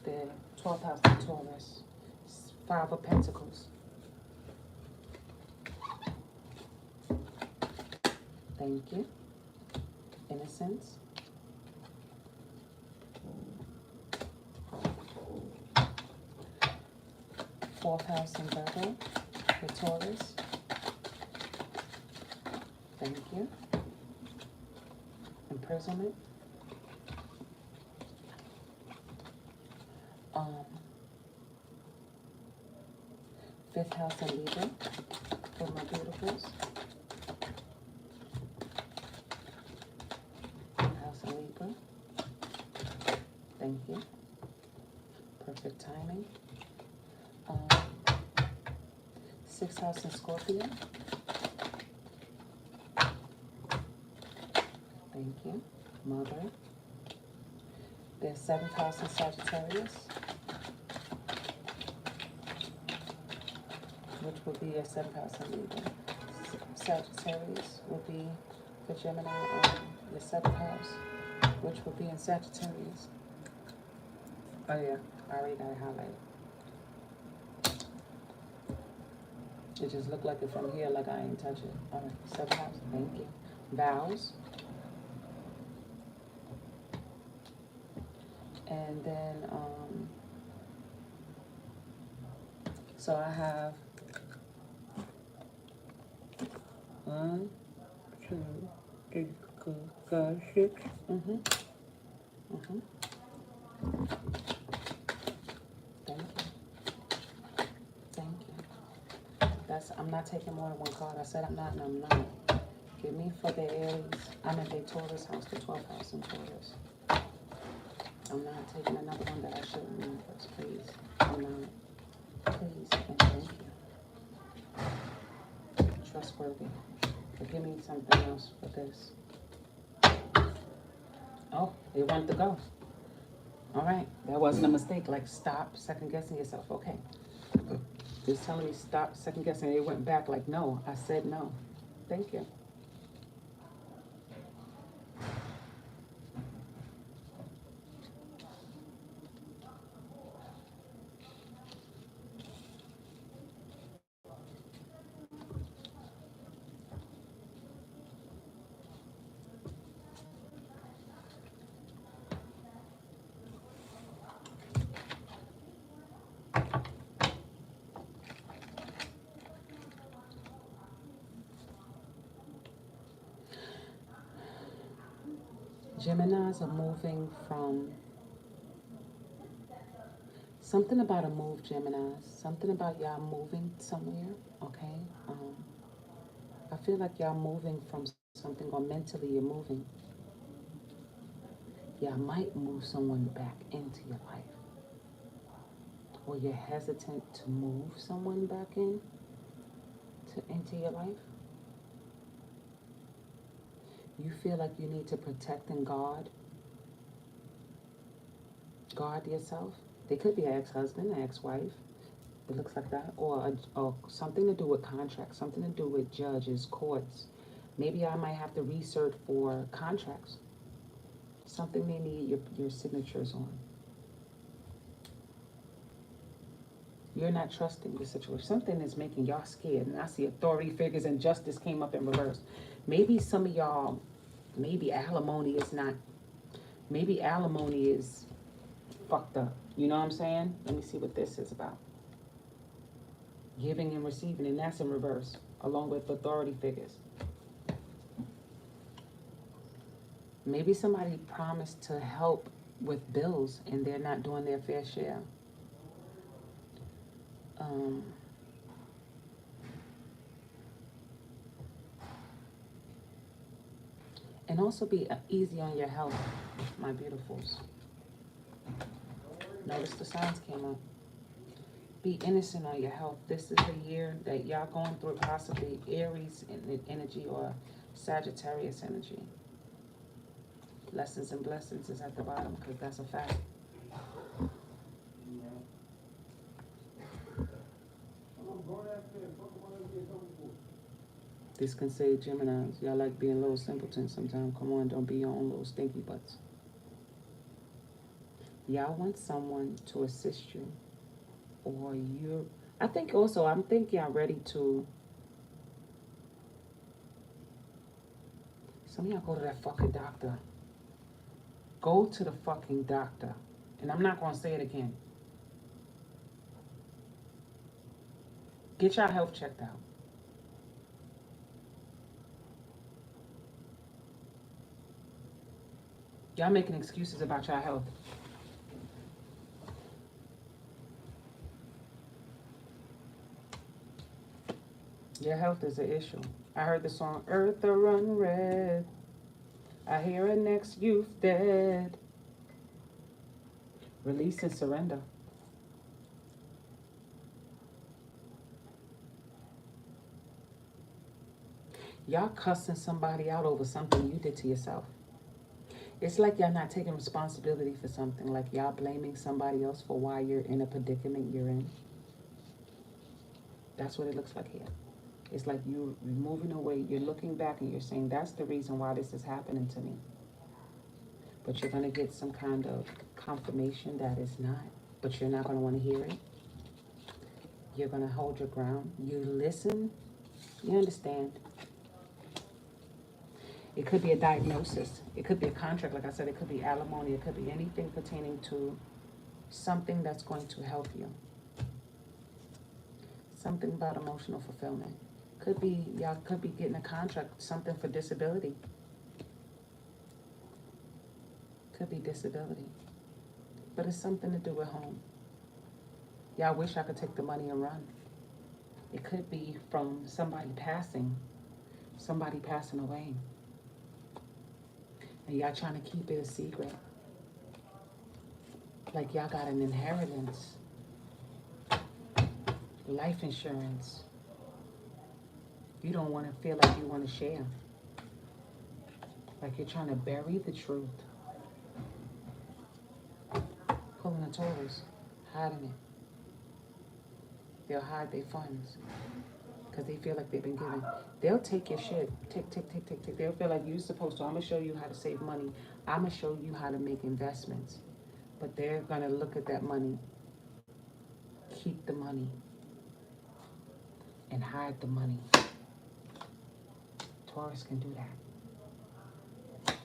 their 12th house in Taurus. Five of Pentacles. Thank you. Innocence. Fourth house in Virgo for Taurus. Thank you. Imprisonment. Fifth house in Libra for my beautifuls. House in Libra. Thank you. Perfect timing. Sixth house in Scorpio. Thank you. Mother. Their seventh house in Sagittarius. which would be your seventh house in Libra. Sagittarius would be for Gemini, your seventh house, which would be in Sagittarius. Oh yeah, I already got it highlighted. It just looked like it from here, like I ain't touch it. All right, seventh house, thank you. Vows. And then, so I have 1, 2, 3, 4, 5, 6. Mm-hmm. Mm-hmm. Thank you. Thank you. I'm not taking more than one card. I said I'm not, and I'm not. Give me for the Aries. I'm at the Taurus house, the 12th house in Taurus. I'm not taking another one that I shouldn't read first, please. I'm not. Please and thank you. Trustworthy. But give me something else for this. Oh, it wanted to go. All right, that wasn't a mistake. Like, stop second guessing yourself. Okay. Just telling me stop second guessing. It went back like, no, I said no. Thank you. Geminis are moving from something about a move, Geminis. Something about y'all moving somewhere, okay? I feel like y'all moving from something, or mentally you're moving. Y'all might move someone back into your life. Or you're hesitant to move someone back into your life. You feel like you need to protect and guard yourself. They could be an ex-husband, an ex-wife. It looks like that. Or something to do with contracts, something to do with judges, courts. Maybe I might have to research for contracts. Something they need your signatures on. You're not trusting the situation. Something is making y'all scared. And I see authority figures and justice came up in reverse. Maybe some of y'all, maybe alimony is fucked up. You know what I'm saying? Let me see what this is about. Giving and receiving, and that's in reverse, along with authority figures. Maybe somebody promised to help with bills and they're not doing their fair share. And also be easy on your health, my beautifuls. Notice the signs came up. Be innocent on your health. This is a year that y'all going through possibly Aries energy or Sagittarius energy. Lessons and blessings is at the bottom because that's a fact. This can say Geminis. Y'all like being little simpletons sometimes. Come on, don't be your own little stinky butts. Y'all want someone to assist you. Or you're... I think also, I'm thinking y'all ready to... Some of y'all go to that fucking doctor. Go to the fucking doctor. And I'm not going to say it again. Get your health checked out. Y'all making excuses about your health. Your health is an issue. I heard the song Earth a Run Red. I hear a next youth dead. Release and surrender. Y'all cussing somebody out over something you did to yourself. It's like y'all not taking responsibility for something. Like y'all blaming somebody else for why you're in a predicament you're in. That's what it looks like here. It's like you're moving away, you're looking back and you're saying, that's the reason why this is happening to me. But you're going to get some kind of confirmation that it's not. But you're not going to want to hear it. You're going to hold your ground. You listen. You understand. It could be a diagnosis. It could be a contract. Like I said, it could be alimony. It could be anything pertaining to something that's going to help you. Something about emotional fulfillment. Could be, y'all could be getting a contract, something for disability. Could be disability. But it's something to do with home. Y'all wish I could take the money and run. It could be from somebody passing away. And y'all trying to keep it a secret. Like y'all got an inheritance. Life insurance. You don't want to feel like you want to share. Like you're trying to bury the truth. Pulling a Taurus, hiding it. They'll hide their funds because they feel like they've been given. They'll take your shit. Take. They'll feel like you're supposed to. I'm going to show you how to save money. I'm going to show you how to make investments. But they're going to look at that money, keep the money, and hide the money. Taurus can do that.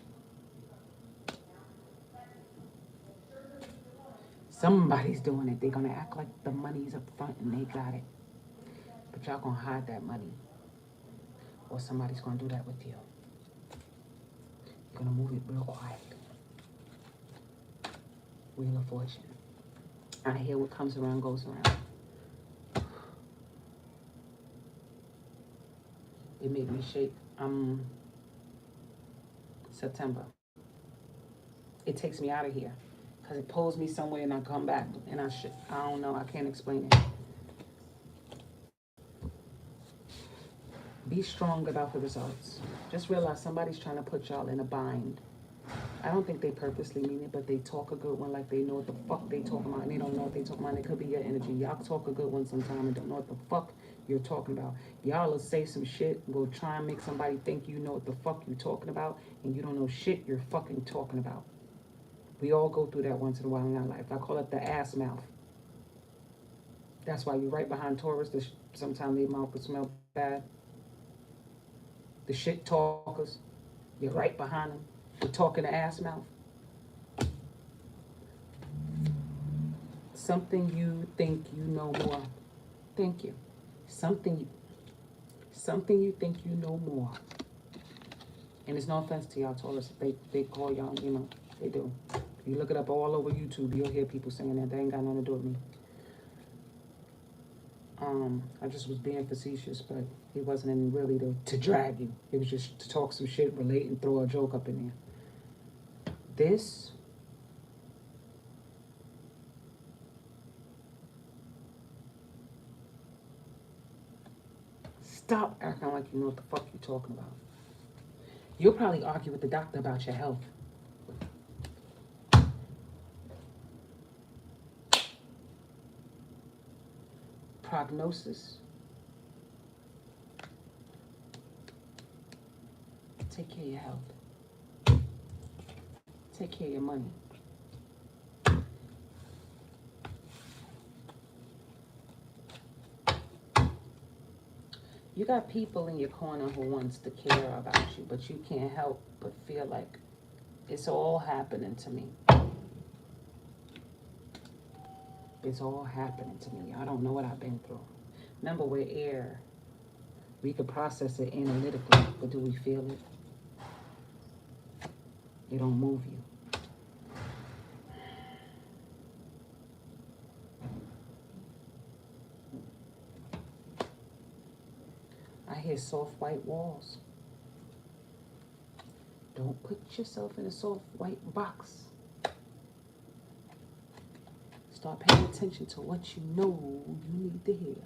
Somebody's doing it. They're going to act like the money's up front and they got it. But y'all going to hide that money. Or somebody's going to do that with you. You're going to move it real quiet. Wheel of Fortune. I hear what comes around goes around. It made me shake. September. It takes me out of here. Because it pulls me somewhere and I come back. And I don't know. I can't explain it. Be strong about the results. Just realize somebody's trying to put y'all in a bind. I don't think they purposely mean it, but they talk a good one like they know what the fuck they talking about, and they don't know what they talking about. It could be your energy. Y'all talk a good one sometime and don't know what the fuck you're talking about. Y'all will say some shit and go try and make somebody think you know what the fuck you're talking about, and you don't know shit you're fucking talking about. We all go through that once in a while in our life. I call it the ass mouth. That's why you're right behind Taurus. Sometimes their mouth will smell bad. The shit talkers, you're right behind them. We're talking the ass mouth. Something you think you know more. Thank you. Something you think you know more. And it's no offense to y'all Taurus. They call y'all, you know, they do. You look it up all over YouTube, you'll hear people saying that. They ain't got nothing to do with me. I just was being facetious, but it wasn't in really to drag you. It was just to talk some shit, relate, and throw a joke up in there. This stop acting like you know what the fuck you're talking about. You'll probably argue with the doctor about your health. Prognosis. Take care of your health. Take care of your money. You got people in your corner who wants to care about you, but you can't help but feel like it's all happening to me. It's all happening to me. I don't know what I've been through. Remember, we're air. We can process it analytically, but do we feel it? It don't move you. I hear soft white walls. Don't put yourself in a soft white box. Start paying attention to what you know you need to hear.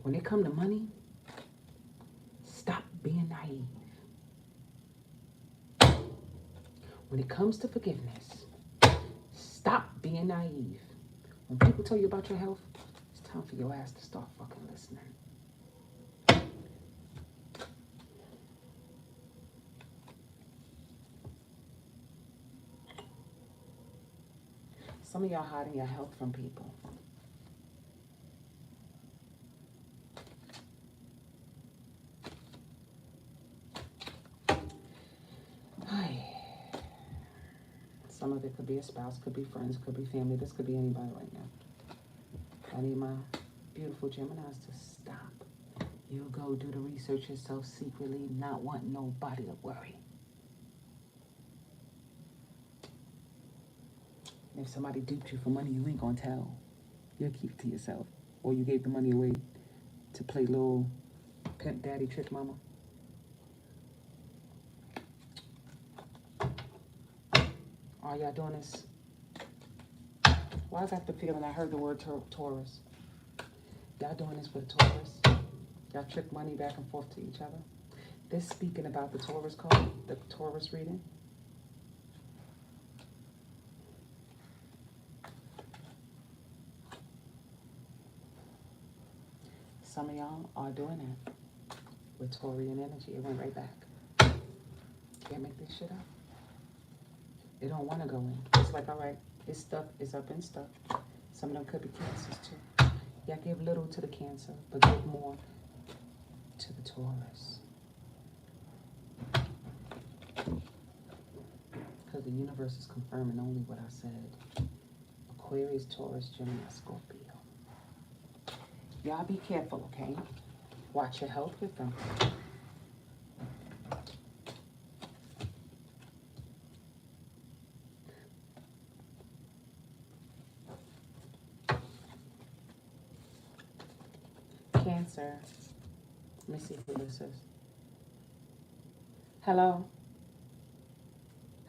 When it comes to money, stop being naive. When it comes to forgiveness, stop being naive. When people tell you about your health, it's time for your ass to start fucking listening. Some of y'all hiding your health from people. Some of it could be a spouse, could be friends, could be family. This could be anybody right now. I need my beautiful Geminis to stop. You go do the research yourself secretly, not want nobody to worry. If somebody duped you for money, you ain't gonna tell. You'll keep it to yourself. Or you gave the money away to play little pimp daddy trick mama. All y'all doing this. Why is that the feeling? I heard the word Taurus. Y'all doing this with a Taurus. Y'all trick money back and forth to each other. This speaking about the Taurus card, the Taurus reading. Some of y'all are doing it with Taurian energy. It went right back. Can't make this shit up. They don't want to go in. It's like, all right, it's stuck, it's up and stuck. Some of them could be cancers too. Yeah, give little to the Cancer, but give more to the Taurus. Because the universe is confirming only what I said. Aquarius, Taurus, Gemini, Scorpio. Y'all be careful, okay? Watch your health with them. Cancer. Let me see who this is. Hello?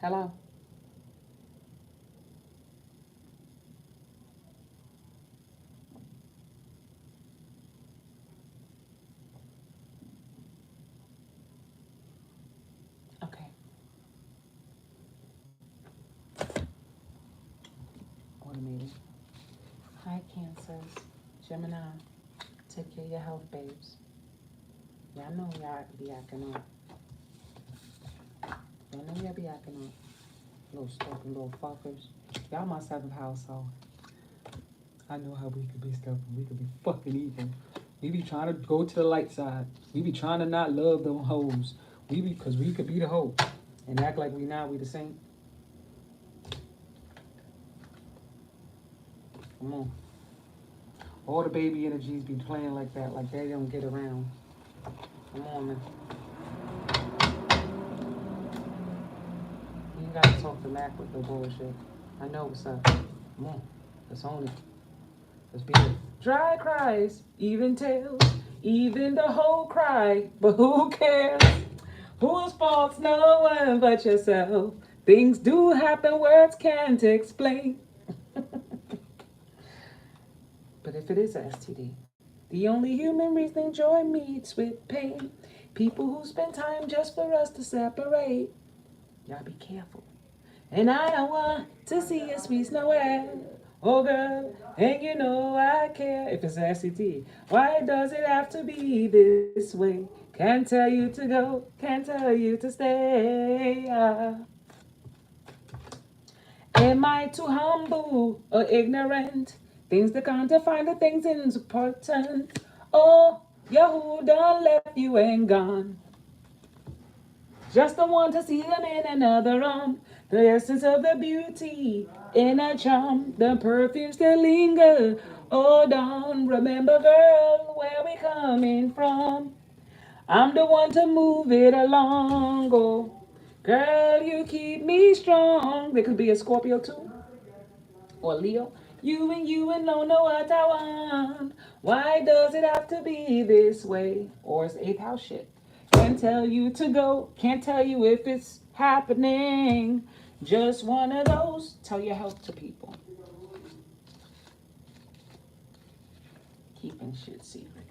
Hello? Okay. Automated. Hi, Cancers. Gemini. Take care of your health, babes. Y'all know y'all be acting up. Y'all know y'all be acting up. Little stupid little fuckers. Y'all my 7th house, so I know how we could be stupid. We could be fucking evil. We be trying to go to the light side. We be trying to not love them hoes. Cause we could be the hoe. And act like we the same. Come on. All the baby energies be playing like that, like they don't get around. Come on, man. You ain't gotta talk to Mac with the bullshit. I know what's up. Come on. Let's own it. Let's be it. Dry cries, even tales, even the whole cry, but who cares? Whose fault's no one but yourself? Things do happen, words can't explain. But if it is a STD, the only human reason joy meets with pain. People who spend time just for us to separate. Y'all be careful. And I don't want to see your sweets nowhere. Oh girl, and you know I care. If it's an STD, why does it have to be this way? Can't tell you to go, can't tell you to stay. Am I too humble or ignorant? Things that can't define the things important. Oh, Yahoo done left you and gone. Just the one to see them in another arm. The essence of the beauty in a charm. The perfume still linger. Oh, don't remember, girl, where we coming from. I'm the one to move it along. Oh, girl, you keep me strong. There could be a Scorpio too. Or Leo. You and don't know what I want. Why does it have to be this way? Or it's 8th house shit. Can't tell you to go. Can't tell you if it's happening. Just one of those. Tell your health to people. Keeping shit secret.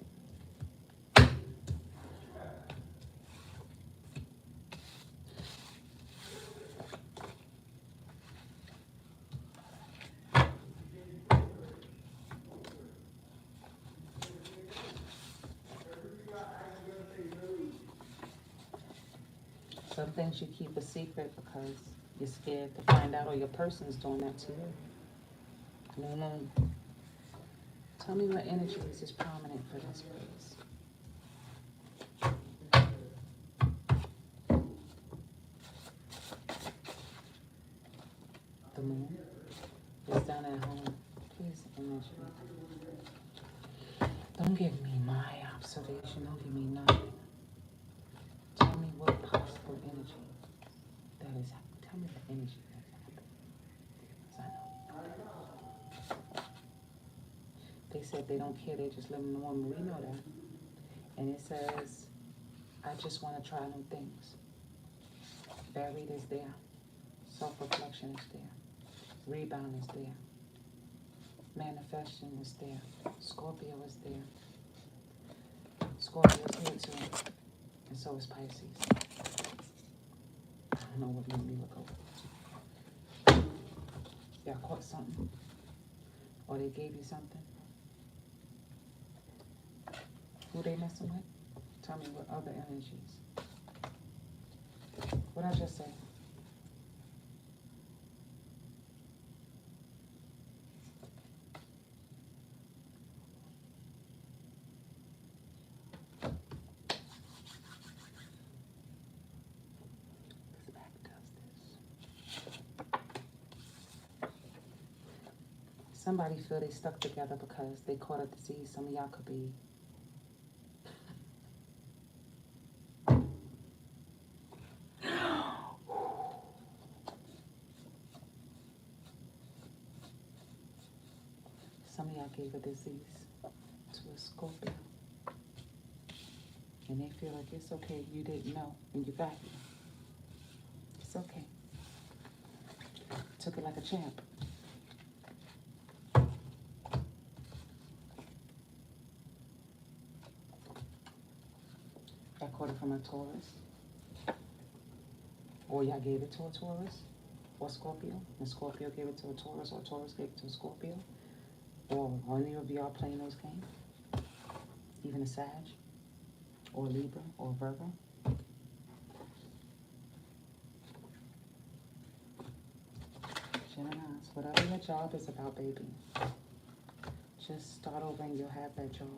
Some things you keep a secret because you're scared to find out, or your person's doing that to you. No, no. Tell me what energies is prominent for this, please. The moon is down at home. Please, energy. Don't give me my observation. Don't give me nothing. Tell me what possible energy that is. Tell me the energy that's happening. 'Cause I know. They said they don't care. They just live in the moment. We know that. And it says, I just want to try new things. Buried is there. Self-reflection is there. Rebound is there. Manifestation is there. Scorpio is there. Scorpio is here too. And so is Pisces. I don't know what made me look over. Y'all caught something? Or they gave you something? Who they messing with? Tell me what other energies. What I just say? This back does this. Somebody feel they stuck together because they caught a disease. Some of y'all could be. Some of y'all gave a disease to a Scorpio. And they feel like it's okay, you didn't know, and you got it. It's okay. Took it like a champ. I caught it from a Taurus. Or y'all gave it to a Taurus or Scorpio, and Scorpio gave it to a Taurus, or Taurus gave it to a Scorpio. Or any of y'all playing those games. Even a Sag, or Libra, or Virgo. Geminis, whatever your job is about, baby, just start over and you'll have that job.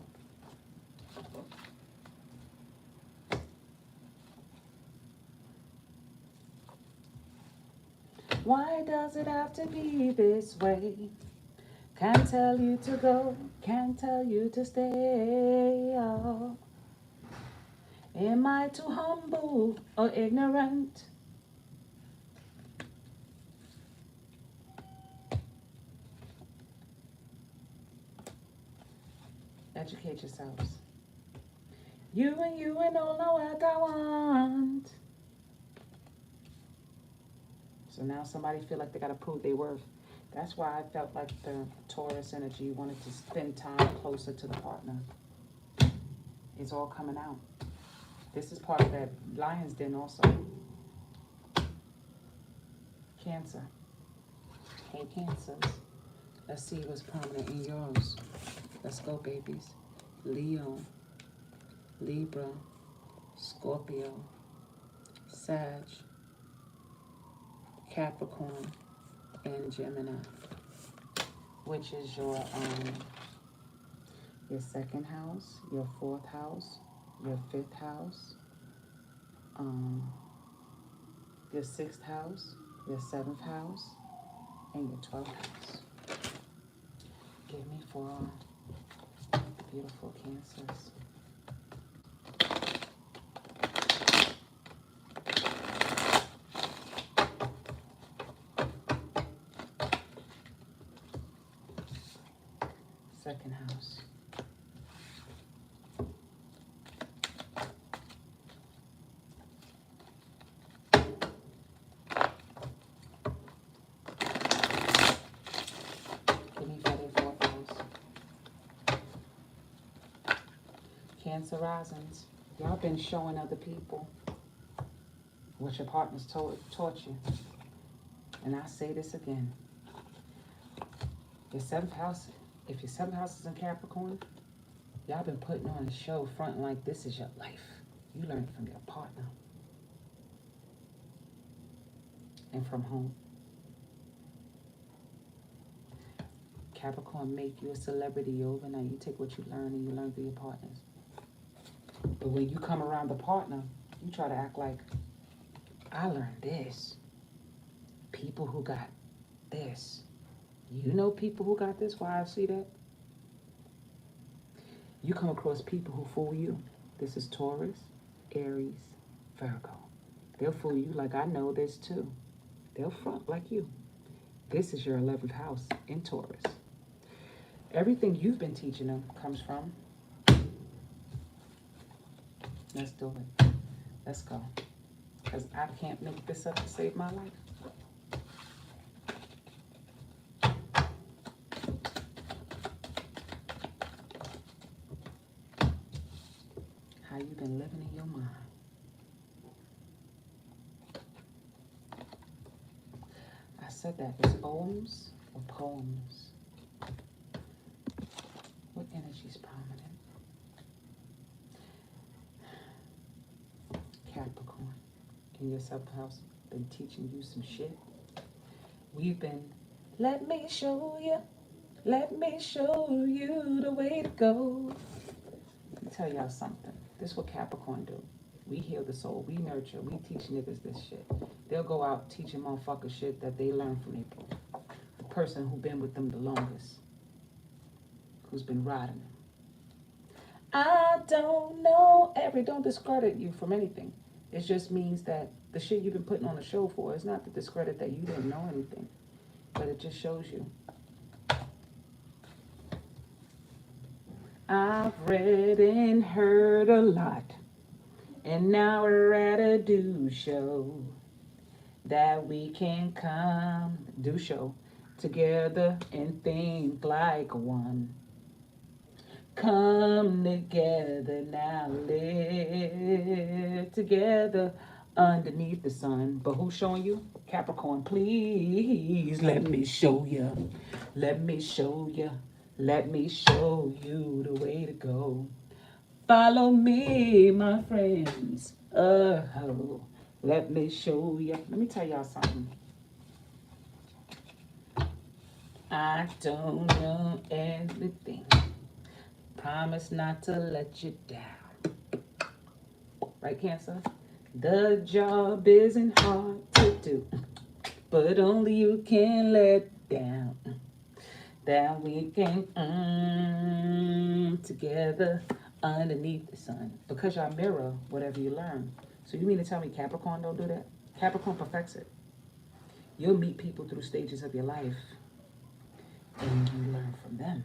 Why does it have to be this way? Can't tell you to go, can't tell you to stay. Oh. Am I too humble or ignorant? Educate yourselves. You and all know what I want. So now somebody feel like they got to prove their worth. That's why I felt like the Taurus energy wanted to spend time closer to the partner. It's all coming out. This is part of that lion's den also. Cancer. Hey, Cancers. Let's see what's prominent in yours. Let's go, babies. Leo, Libra, Scorpio, Sag, Capricorn, and Gemini, which is your second house, your fourth house, your fifth house, your sixth house, your seventh house, and your 12th house. Give me 4 beautiful Cancers. Second house. Give me for their fourth house. Cancer risings. Y'all been showing other people what your partner's taught you. And I say this again. Your seventh house, if your seventh house is in Capricorn, y'all been putting on a show fronting like this is your life. You learn from your partner. and from home. Capricorn make you a celebrity overnight. You take what you learn and you learn through your partners. But when you come around the partner, you try to act like, I learned this. People who got this. You know people who got this? Why I see that? You come across people who fool you. This is Taurus, Aries, Virgo. They'll fool you like I know this too. They'll front like you. This is your 11th house in Taurus. Everything you've been teaching them comes from. Let's do it. Let's go. Because I can't make this up to save my life. How you been living in your mind? I said that. It's poems or poems? What energy is prominent? Capricorn. In your subhouse, been teaching you some shit. We've been, let me show you the way to go. Let me tell y'all something. This is what Capricorn do. We heal the soul, we nurture, we teach niggas this shit. They'll go out teaching motherfuckers shit that they learned from the person who been with them the longest, who's been riding them. I don't know. Don't discredit you from anything. It just means that the shit you've been putting on the show for is not to discredit that you didn't know anything, but it just shows you. I've read and heard a lot, and now we're at a do show that we can come do show together and think like one. Come together now, live together underneath the sun. But who's showing you? Capricorn, please let me show you. Let me show you. Let me show you the way to go. Follow me, my friends. Let me show you. Let me tell y'all something. I don't know everything. Promise not to let you down. Right, Cancer? The job isn't hard to do, but only you can let down. That we can together underneath the sun. Because y'all mirror whatever you learn. So you mean to tell me Capricorn don't do that? Capricorn perfects it. You'll meet people through stages of your life and you learn from them.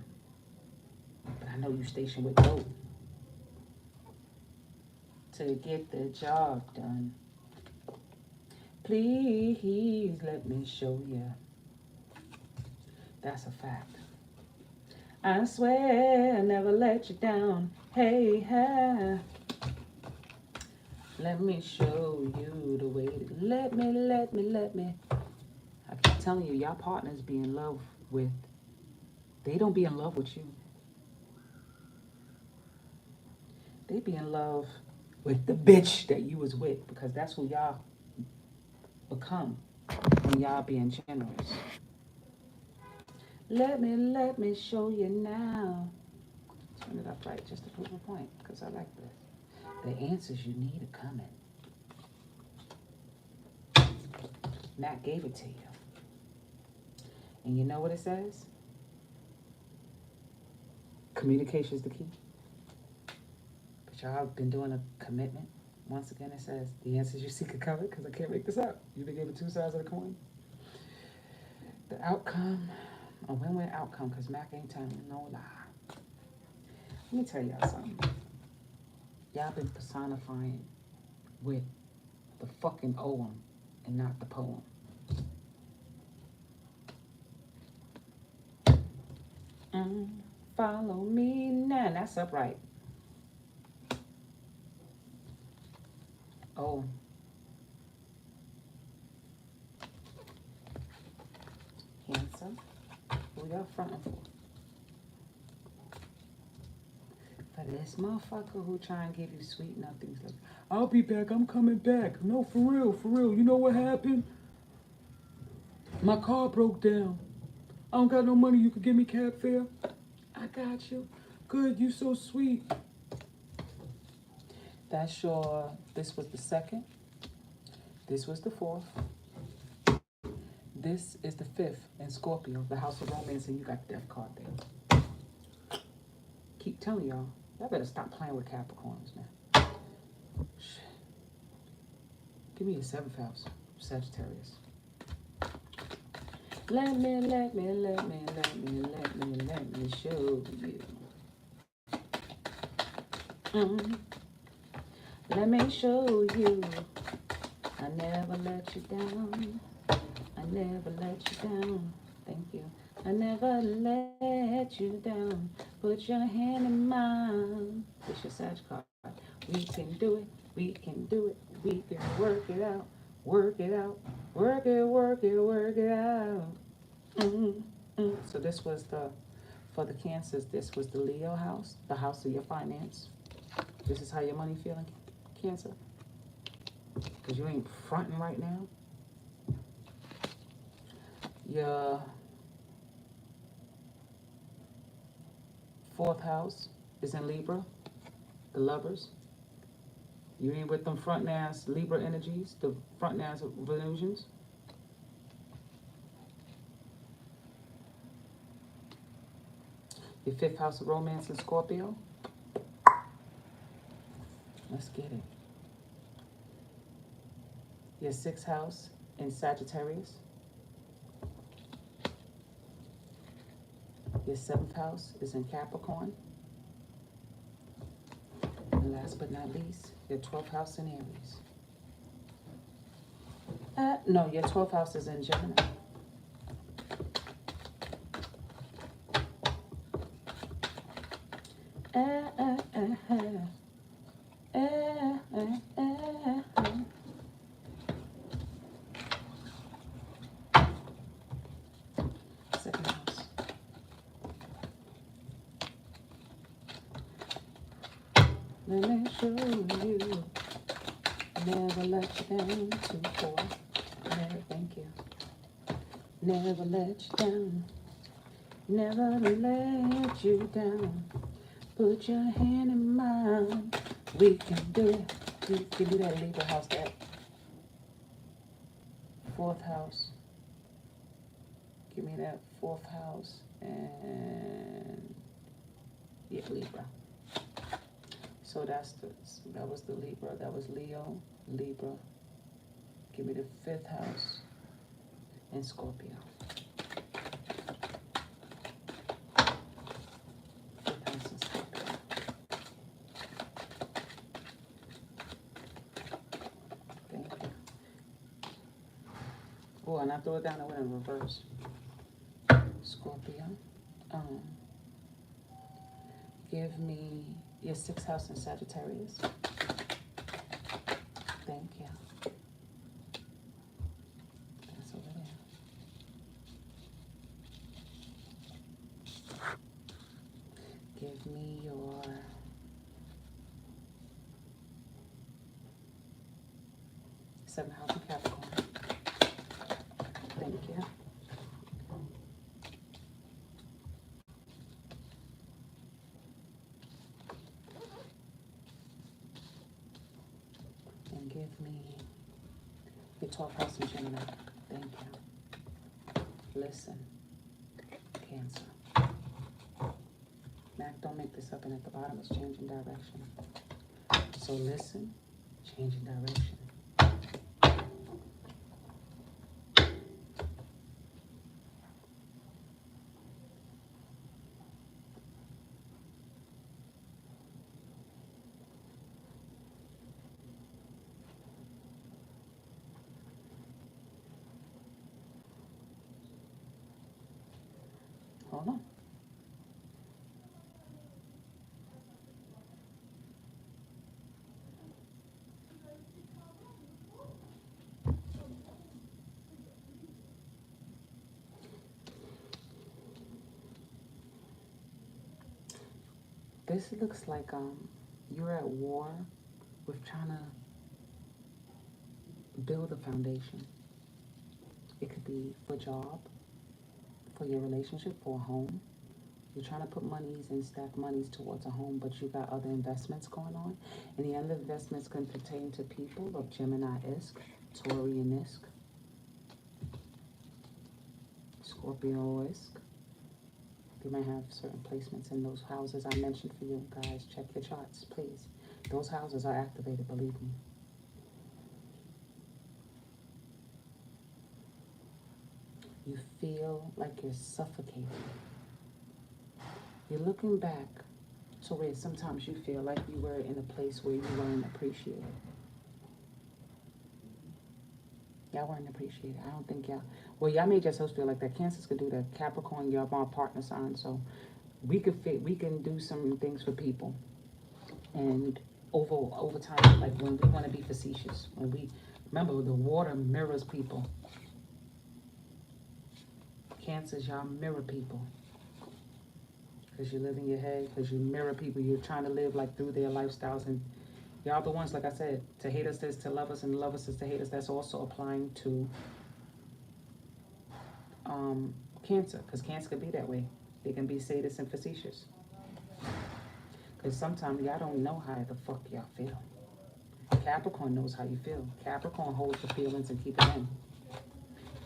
But I know you stationed with gold to get the job done. Please let me show you. That's a fact. I swear I'll never let you down. Hey, hey. Let me show you the way. Let me. I keep telling you, y'all partners be in love with. They don't be in love with you. They be in love with the bitch that you was with, because that's who y'all become when y'all being generous. Let me show you now. Turn it up right just to prove a point, because I like this. The answers you need are coming. Matt gave it to you. And you know what it says? Communication is the key. But y'all have been doing a commitment. Once again, it says the answers you seek are covered, because I can't make this up. You've been given two sides of the coin. The outcome, a win-win outcome, because Mac ain't telling you no lie. Let me tell y'all something. Y'all been personifying with the fucking oem and not the poem. Follow me now. That's upright. Oh. Handsome. Who y'all fronting for? For this motherfucker who try and give you sweet nothings like, I'll be back, I'm coming back. No, for real, for real. You know what happened? My car broke down. I don't got no money. You could give me cab fare? I got you. Good, you so sweet. That's your, this was the second. This was the fourth. This is the fifth in Scorpio, the house of romance, and you got the death card there. Keep telling y'all better stop playing with Capricorns, man. Shit. Give me a seventh house, Sagittarius. Let me show you. Let me show you. I never let you down. I never let you down. Thank you. I never let you down. Put your hand in mine. It's your Sag card. We can do it. We can do it. We can work it out. Work it out. Work it, work it, work it out. So this was for the Cancers, this was the Leo house, the house of your finance. This is how your money feeling, Cancer? Because you ain't fronting right now. Your fourth house is in Libra, the Lovers. You ain't with them front ass Libra energies, the front ass illusions. Your fifth house of romance in Scorpio. Let's get it. Your sixth house in Sagittarius. Your seventh house is in Capricorn. And last but not least, your 12th house in Aries. No, your 12th house is in Gemini. Second house. Let me show you. Never let you down. 2, 4. Never, thank you. Never let you down. Never let you down. Put your hand in mine. We can do it. Give me that Libra house, that fourth house. Give me that fourth house and yeah, Libra. So that was the Libra. That was Leo, Libra. Give me the fifth house in Scorpio. Fifth house in Scorpio. Thank you. Oh, and I threw it down. I went in reverse. Scorpio. Give me your sixth house in Sagittarius. Thank you. That's over there. Give me your seventh house in Capricorn. Thank you. And give me your 12th house in Gemini. Thank you. Listen, Cancer. Mac, don't make this up, and at the bottom it's changing direction. So listen, changing direction. Hold on. This looks like you're at war with trying to build a foundation. It could be for a job, for your relationship, for a home. You're trying to put monies and stack monies towards a home, but you got other investments going on. And the other investments can pertain to people of Gemini-esque, Taurian-esque, Scorpio-esque. They might have certain placements in those houses I mentioned for you guys. Check your charts, please. Those houses are activated, believe me. You feel like you're suffocating. You're looking back to where sometimes you feel like you were in a place where you weren't appreciated. Y'all weren't appreciated. I don't think y'all, well, y'all made yourselves feel like that. Cancers could do that. Capricorn, y'all are partner signs, so we can do some things for people. And over time, like when we want to be facetious, when we, remember the water mirrors people. Cancers, y'all mirror people. Because you live in your head, because you mirror people. You're trying to live like through their lifestyles. And y'all the ones, like I said, to hate us is to love us, and love us is to hate us. That's also applying to Cancer, because Cancer could be that way. They can be sadist and facetious. Because sometimes y'all don't know how the fuck y'all feel. Capricorn knows how you feel. Capricorn holds the feelings and keep it in.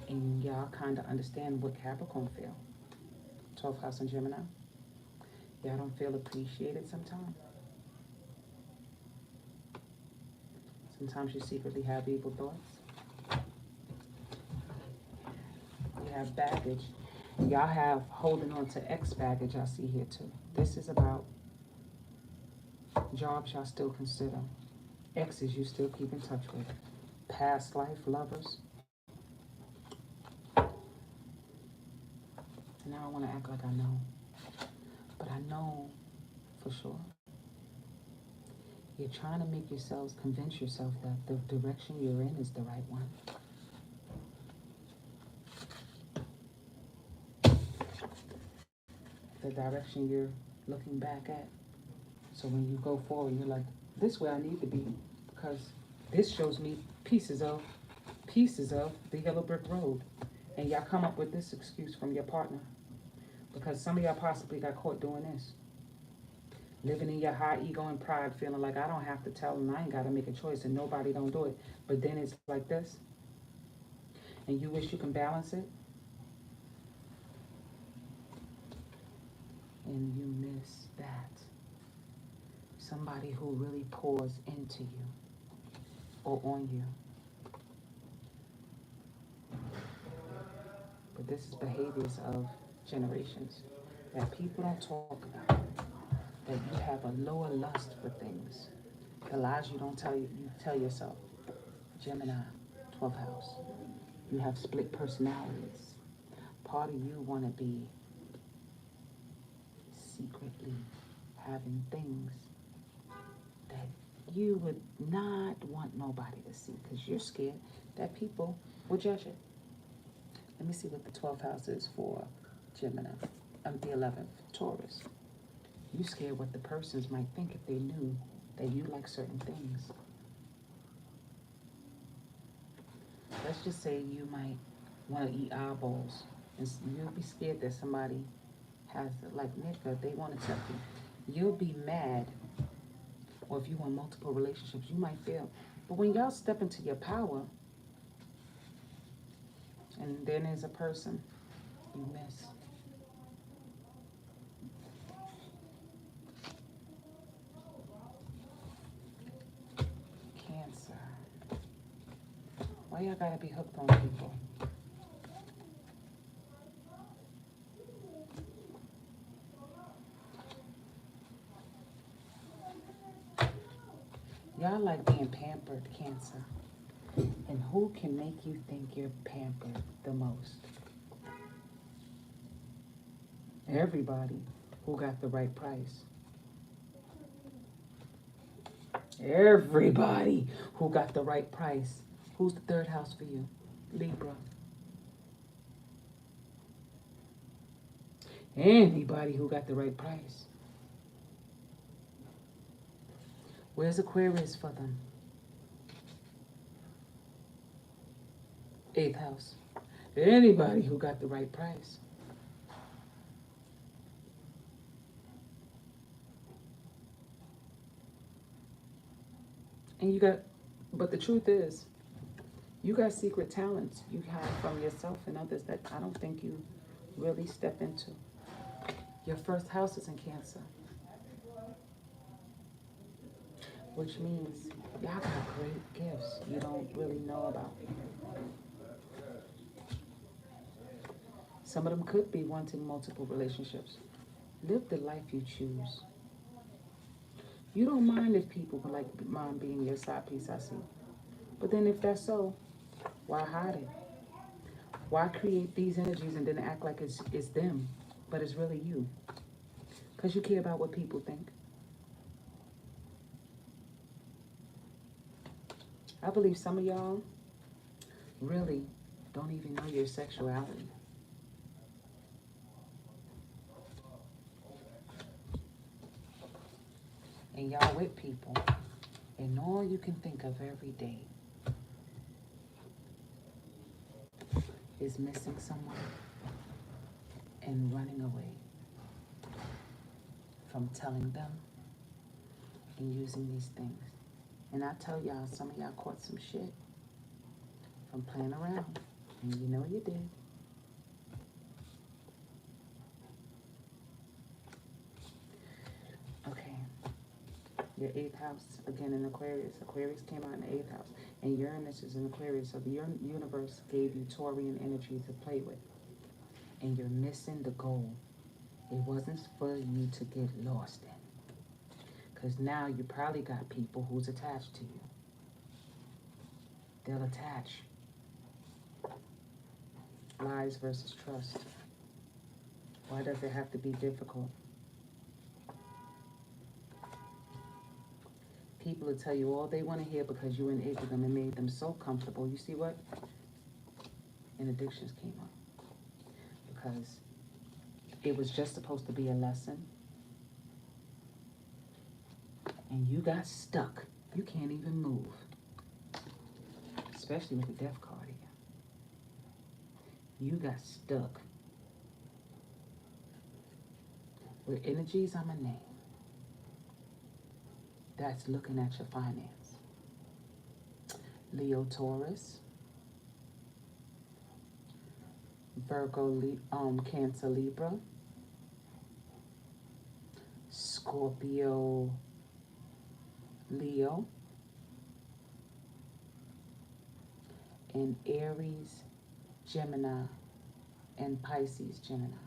And y'all kind of understand what Capricorn feel. 12th house in Gemini. Y'all don't feel appreciated sometimes. Sometimes you secretly have evil thoughts. You have baggage. Y'all have holding on to ex baggage I see here too. This is about jobs y'all still consider. Exes you still keep in touch with. Past life lovers. And I don't want to act like I know. But I know for sure. You're trying to make yourselves convince yourself that the direction you're in is the right one. The direction you're looking back at. So when you go forward, you're like, this way I need to be, because this shows me pieces of the yellow brick road. And y'all come up with this excuse from your partner. Because some of y'all possibly got caught doing this. Living in your high ego and pride, feeling like I don't have to tell them, I ain't got to make a choice and nobody don't do it. But then it's like this. And you wish you can balance it. And you miss that. Somebody who really pours into you or on you. But this is behaviors of generations that people don't talk about. That you have a lower lust for things. The lies you don't tell you tell yourself. Gemini, 12th house. You have split personalities. Part of you want to be secretly having things that you would not want nobody to see because you're scared that people will judge it. Let me see what the 12th house is for Gemini. The 11th, Taurus. You scared what the persons might think if they knew that you like certain things. Let's just say you might want to eat eyeballs, and you'll be scared that somebody has, like nigga, they want to accept you. You'll be mad, or if you want multiple relationships, you might feel. But when y'all step into your power, and then there's a person you miss. Cancer. Why y'all gotta be hooked on people? Y'all like being pampered, Cancer. And who can make you think you're pampered the most? Everybody who got the right price. Everybody who got the right price. Who's the third house for you? Libra. Anybody who got the right price. Where's Aquarius for them? 8th house. Anybody who got the right price. And you got, but the truth is, you got secret talents you have from yourself and others that I don't think you really step into. Your first house is in Cancer, which means y'all got great gifts you don't really know about. Some of them could be wanting multiple relationships. Live the life you choose. You don't mind if people would like mom being your side piece, I see. But then if that's so, why hide it? Why create these energies and then act like it's them, but it's really you? Because you care about what people think. I believe some of y'all really don't even know your sexuality. And y'all with people, and all you can think of every day is missing someone and running away from telling them and using these things. And I tell y'all, some of y'all caught some shit from playing around. And you know you did. Okay, your eighth house, again in Aquarius. Aquarius came out in the eighth house. And Uranus is in Aquarius, so the universe gave you Taurian energy to play with. And you're missing the goal. It wasn't for you to get lost in. Because now you probably got people who's attached to you. They'll attach. Lies versus trust. Why does it have to be difficult? People will tell you all they want to hear because you enabled them and made them so comfortable. You see what? And addictions came up. Because it was just supposed to be a lesson. And you got stuck. You can't even move. Especially with the death card here. You got stuck. With energies I'm a name. That's looking at your finance. Leo Taurus. Virgo, Cancer, Libra. Scorpio, Leo. And Aries, Gemini, and Pisces, Gemini.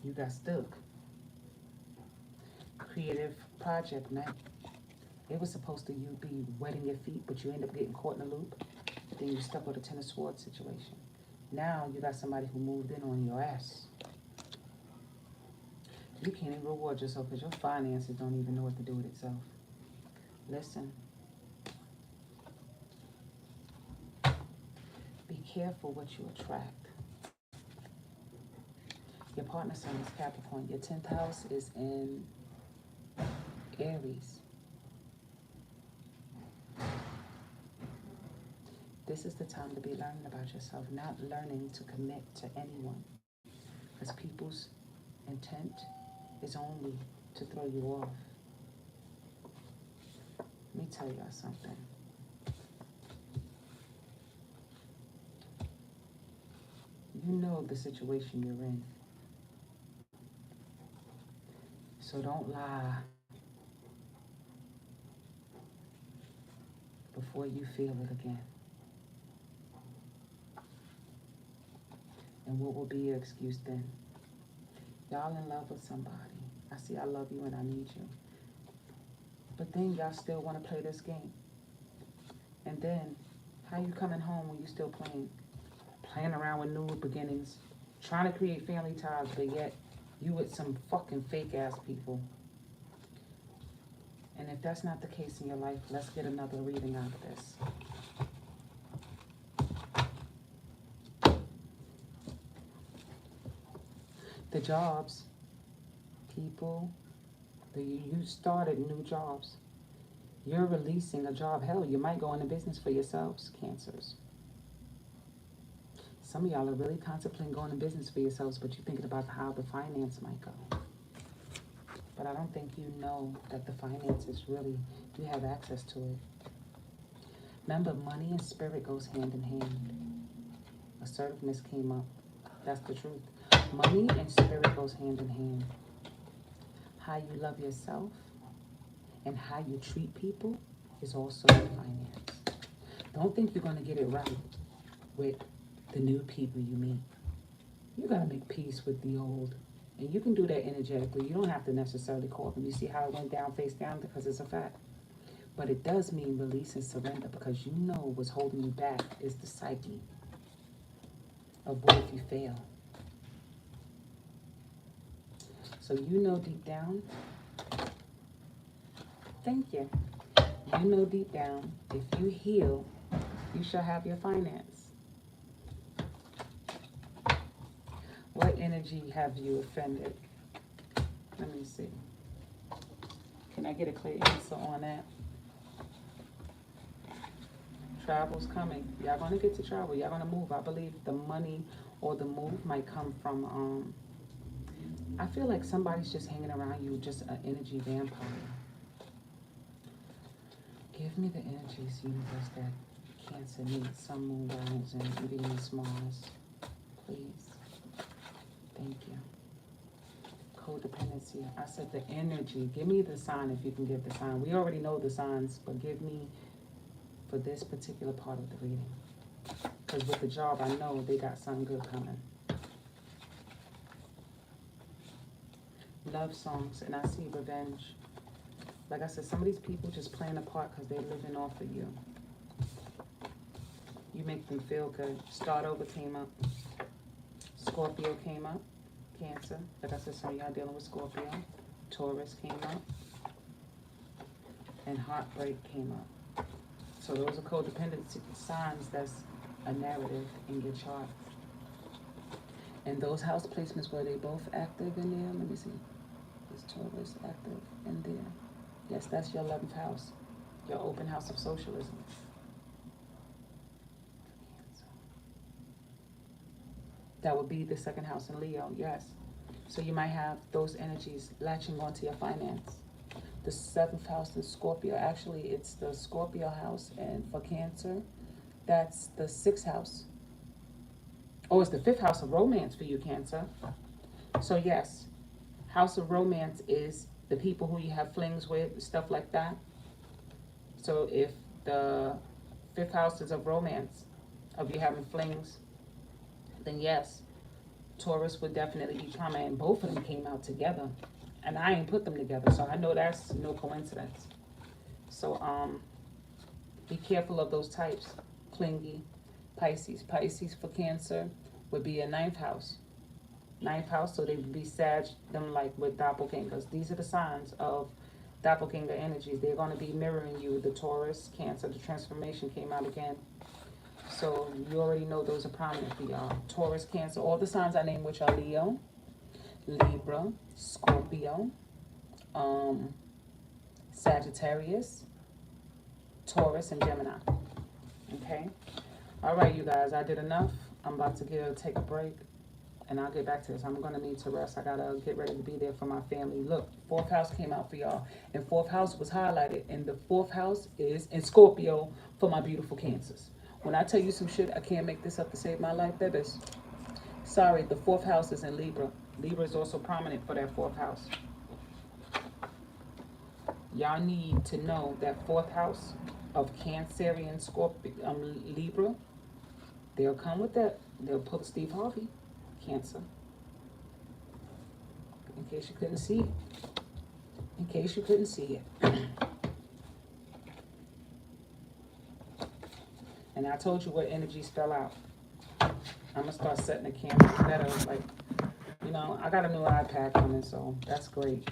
You got stuck. Creative project, man. It was supposed to you be wetting your feet, but you end up getting caught in a loop. Then you stuck with a Ten of Swords situation. Now you got somebody who moved in on your ass. You can't even reward yourself because your finances don't even know what to do with itself. Listen. Be careful what you attract. Your partner sign is Capricorn. Your 10th house is in Aries. This is the time to be learning about yourself, not learning to commit to anyone. Because people's intent is only to throw you off. Let me tell y'all something. You know the situation you're in. So don't lie before you feel it again. And what will be your excuse then? Y'all in love with somebody. I see I love you and I need you. But then y'all still want to play this game. And then, how you coming home when you still playing? Playing around with new beginnings. Trying to create family ties, but yet you with some fucking fake ass people. And if that's not the case in your life, let's get another reading out of this. The jobs, people, you started new jobs. You're releasing a job. Hell, you might go into business for yourselves, Cancers. Some of y'all are really contemplating going into business for yourselves, but you're thinking about how the finance might go. But I don't think you know that the finances really do have access to it. Remember, money and spirit goes hand in hand. Assertiveness came up. That's the truth. Money and spirit goes hand in hand. How you love yourself and how you treat people is also finance. Don't think you're going to get it right with the new people you meet. You got to make peace with the old. And you can do that energetically. You don't have to necessarily call them. You see how it went down face down because it's a fact. But it does mean release and surrender because you know what's holding you back is the psyche of what if you fail. So you know deep down, thank you. You know deep down, if you heal, you shall have your finance. What energy have you offended? Let me see. Can I get a clear answer on that? Travel's coming. Y'all gonna get to travel. Y'all gonna move. I believe the money or the move might come from I feel like somebody's just hanging around you, just an energy vampire. Give me the energies, universe, that Cancer needs. Sun, Moon, Rising, and Venus, Mars. Please. Thank you. Codependency. I said the energy. Give me the sign if you can give the sign. We already know the signs, but give me for this particular part of the reading. Because with the job, I know they got something good coming. Love songs, and I see revenge. Like I said, some of these people just playing a part because they're living off of you. You make them feel good. Start over came up. Scorpio came up. Cancer. Like I said, some of y'all dealing with Scorpio. Taurus came up. And heartbreak came up. So those are codependency signs. That's a narrative in your chart. And those house placements, were they both active in there? Let me see. Is Taurus active in there? Yes, that's your 11th house. Your open house of socialism. That would be the second house in Leo, yes. So you might have those energies latching onto your finance. The 7th house in Scorpio, actually it's the Scorpio house, and for Cancer, that's the 6th house. Oh, it's the 5th house of romance for you, Cancer. So yes, house of romance is the people who you have flings with, stuff like that. So if the 5th house is of romance, of you having flings, then yes, Taurus would definitely be coming. And both of them came out together. And I ain't put them together, so I know that's no coincidence. So be careful of those types. Clingy, Pisces. Pisces for Cancer would be a 9th house. 9th house, so they would be Sag, them like with doppelgangers. These are the signs of doppelganger energies. They're going to be mirroring you. The Taurus, Cancer, the transformation came out again. So you already know those are prominent for y'all. Taurus, Cancer, all the signs I named, which are Leo, Libra, Scorpio, Sagittarius, Taurus, and Gemini. Okay? All right, you guys, I did enough. I'm about to take a break, and I'll get back to this. I'm going to need to rest. I got to get ready to be there for my family. Look, 4th house came out for y'all, and 4th house was highlighted, and the 4th house is in Scorpio for my beautiful Cancers. When I tell you some shit, I can't make this up to save my life, babies. Sorry, the 4th house is in Libra. Libra is also prominent for that 4th house. Y'all need to know that 4th house of Cancerian Scorpio, Libra, they'll come with that. They'll pull Steve Harvey, Cancer. In case you couldn't see it. In case you couldn't see it. And I told you what energies fell out. I'm going to start setting the camera better. Like, you know, I got a new iPad coming, so that's great.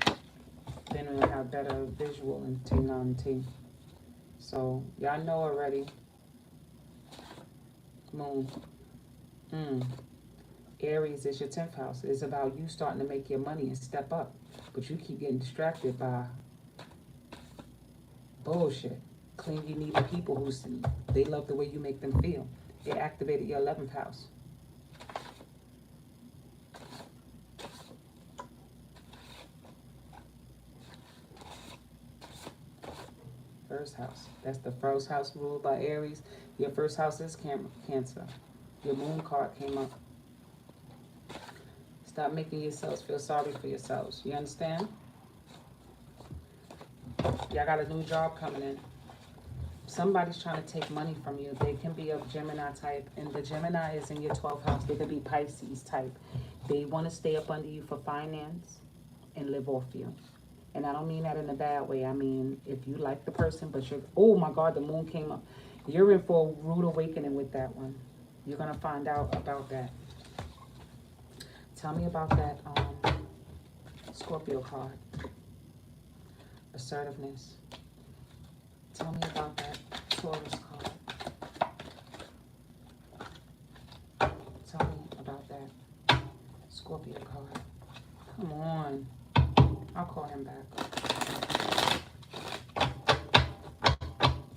Then we'll have better visual in T9T. So, y'all know already. Moon. Aries is your 10th house. It's about you starting to make your money and step up. But you keep getting distracted by Bullshit. Clingy, needy people who see, they love the way you make them feel. It activated your 11th house. First house. That's the first house ruled by Aries. Your first house is Cancer. Your moon card came up. Stop making yourselves feel sorry for yourselves. You understand? Y'all got a new job coming in. Somebody's trying to take money from you. They can be of Gemini type, and the Gemini is in your 12th house. They could be Pisces type. They want to stay up under you for finance and live off you. And I don't mean that in a bad way. I mean, if you like the person, but you're, oh my God, the moon came up. You're in for a rude awakening with that one. You're going to find out about that. Tell me about that Scorpio card. Assertiveness. Tell me about that Taurus card. Tell me about that Scorpio card. Come on. I'll call him back.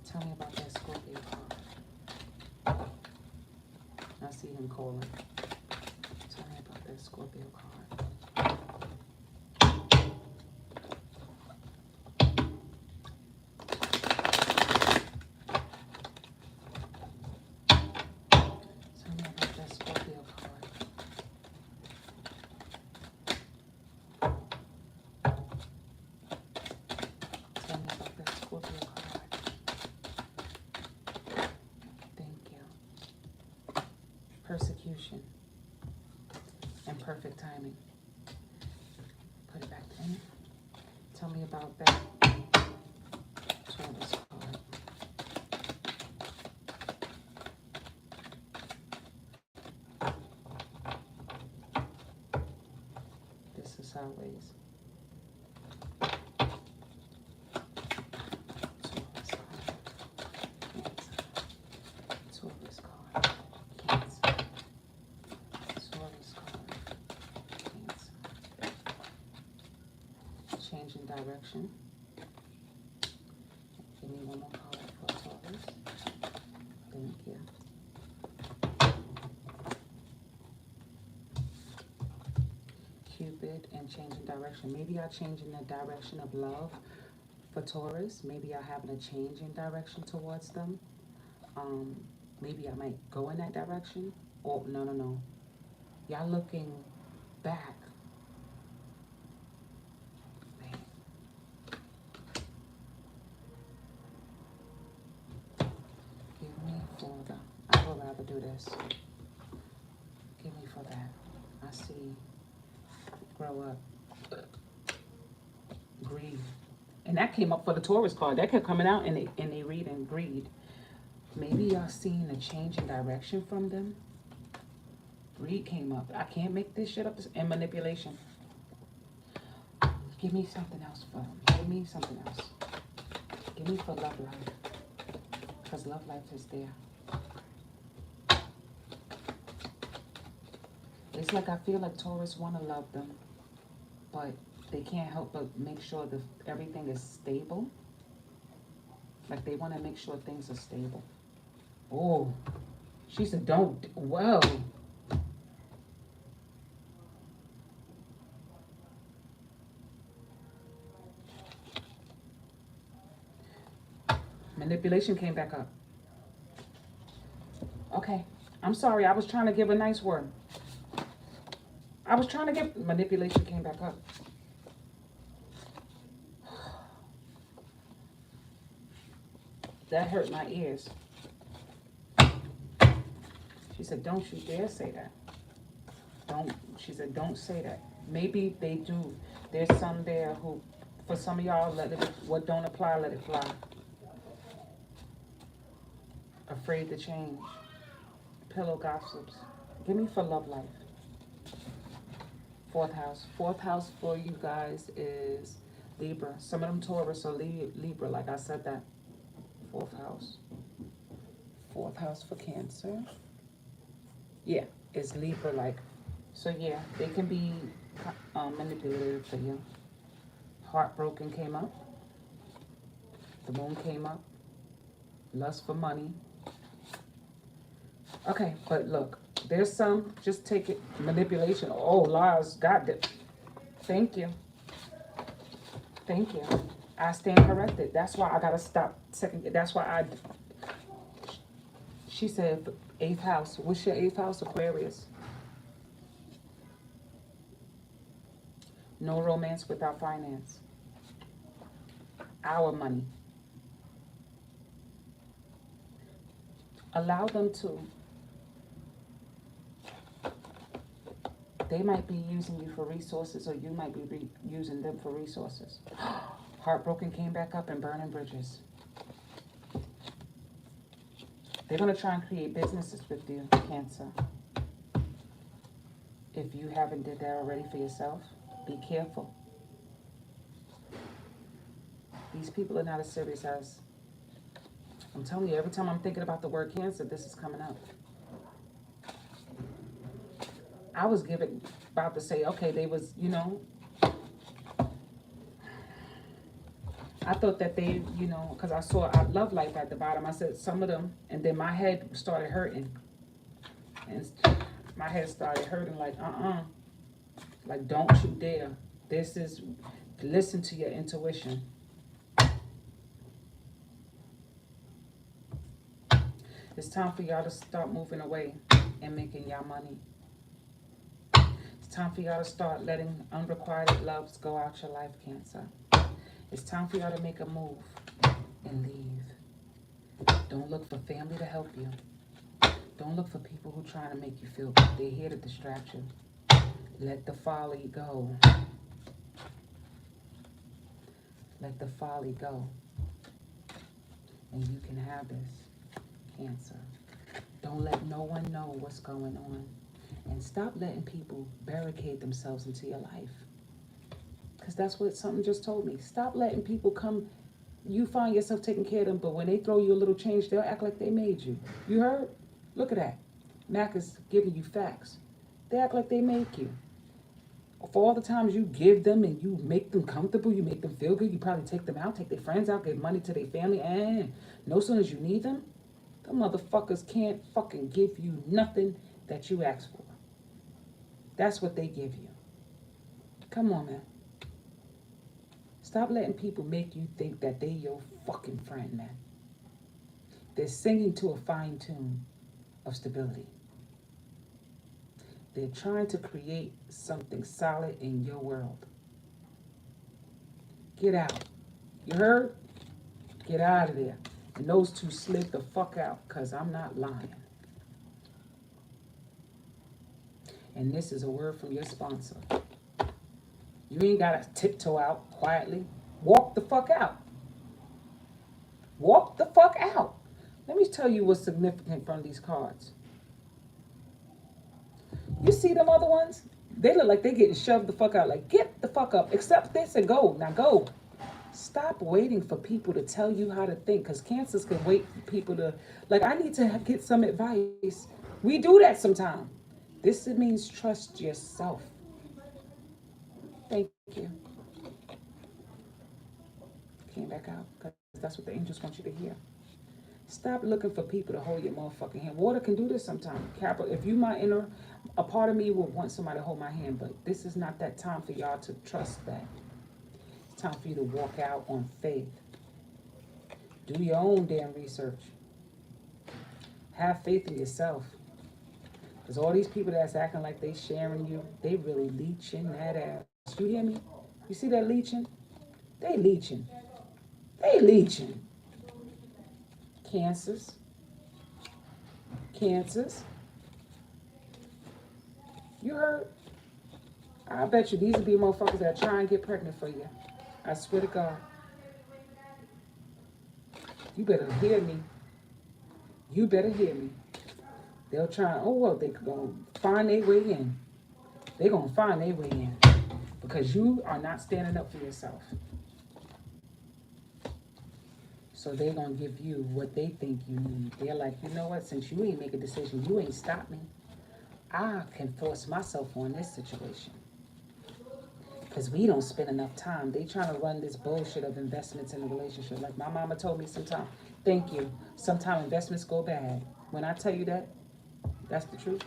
Tell me about that Scorpio card. I see him calling. Tell me about that Scorpio card. Tell me about that Scorpio card. Tell me about that Scorpio card. Thank you. Persecution and perfect timing. Put it back in. Tell me about that Taurus card. This is sideways. Taurus card. Cancer. Taurus card. Cancer. Change in direction. Give me one more card for Taurus. Thank you. Cupid and change in direction. Maybe y'all changing the direction of love for Taurus. Maybe y'all having a change in direction towards them. Maybe I might go in that direction. Oh, no. Y'all looking back. Give me for the, I would rather do this. Give me for that. I see grow up. Greed. And that came up for the Taurus card. That kept coming out in they reading greed. Maybe y'all seeing a change in direction from them. Greed came up. I can't make this shit up. And manipulation. Give me something else for them. Give me something else. Give me for love life. Because love life is there. It's like I feel like Taurus want to love them. But they can't help but make sure that everything is stable. Like they want to make sure things are stable. Oh, she said don't. Whoa. Manipulation came back up. Okay. I'm sorry. I was trying to give a nice word. I was trying to give... Manipulation came back up. That hurt my ears. She said, don't you dare say that. Don't. She said, don't say that. Maybe they do. There's some there who, for some of y'all, let it, what don't apply, let it fly. Afraid to change. Pillow gossips. Give me for love life. Fourth house. Fourth house for you guys is Libra. Some of them Taurus are Libra, like I said that. Fourth house. Fourth house for Cancer. Yeah, it's Libra like. So yeah, they can be manipulative for you. Heartbroken came up. The moon came up. Lust for money. Okay, but look, there's some, just take it, manipulation. Oh, lies, God, thank you. Thank you. I stand corrected. That's why I gotta stop second. That's why she said, eighth house. What's your eighth house? Aquarius. No romance without finance. Our money. Allow them to. They might be using you for resources, or you might be using them for resources. Heartbroken came back up and burning bridges. They're going to try and create businesses with you, Cancer. If you haven't did that already for yourself, be careful. These people are not as serious as, I'm telling you, every time I'm thinking about the word Cancer, this is coming up. I was about to say, okay, they was, I thought that they, because I saw I Love Life at the bottom. I said some of them, and then my head started hurting. And my head started hurting like, like, don't you dare. Listen to your intuition. It's time for y'all to start moving away and making y'all money. It's time for y'all to start letting unrequited loves go out your life, Cancer. It's time for y'all to make a move and leave. Don't look for family to help you. Don't look for people who are trying to make you feel good. They're here to distract you. Let the folly go. Let the folly go. And you can have this, Cancer. Don't let no one know what's going on. And stop letting people barricade themselves into your life. Because that's what something just told me. Stop letting people come. You find yourself taking care of them, but when they throw you a little change, they'll act like they made you. You heard? Look at that. Mac is giving you facts. They act like they make you. For all the times you give them and you make them comfortable, you make them feel good, you probably take them out, take their friends out, give money to their family, and no sooner as you need them, the motherfuckers can't fucking give you nothing that you ask for. That's what they give you. Come on, man. Stop letting people make you think that they your fucking friend, man. They're singing to a fine tune of stability. They're trying to create something solid in your world. Get out. You heard? Get out of there. And those two slip the fuck out, because I'm not lying. And this is a word from your sponsor. You ain't got to tiptoe out quietly. Walk the fuck out. Walk the fuck out. Let me tell you what's significant from these cards. You see them other ones? They look like they getting shoved the fuck out. Like, get the fuck up. Accept this and go. Now go. Stop waiting for people to tell you how to think. Because Cancers can wait for people to... Like, I need to get some advice. We do that sometimes. This means trust yourself. Thank you. Came back out. Because that's what the angels want you to hear. Stop looking for people to hold your motherfucking hand. Water can do this sometimes. Capital, if you my inner, a part of me will want somebody to hold my hand, but this is not that time for y'all to trust that. It's time for you to walk out on faith. Do your own damn research. Have faith in yourself. Because all these people that's acting like they sharing you, they really leeching that ass. You hear me? You see that leeching? They leeching. They leeching. Cancers. Cancers. You heard? I bet you these will be motherfuckers that try and get pregnant for you. I swear to God. You better hear me. You better hear me. They'll try, oh, well, they're going to find their way in. They're going to find their way in. Because you are not standing up for yourself. So they're going to give you what they think you need. They're like, you know what? Since you ain't make a decision, you ain't stopped me. I can force myself on this situation. Because we don't spend enough time. They trying to run this bullshit of investments in a relationship. Like my mama told me sometime, thank you. Sometimes investments go bad. When I tell you that, that's the truth.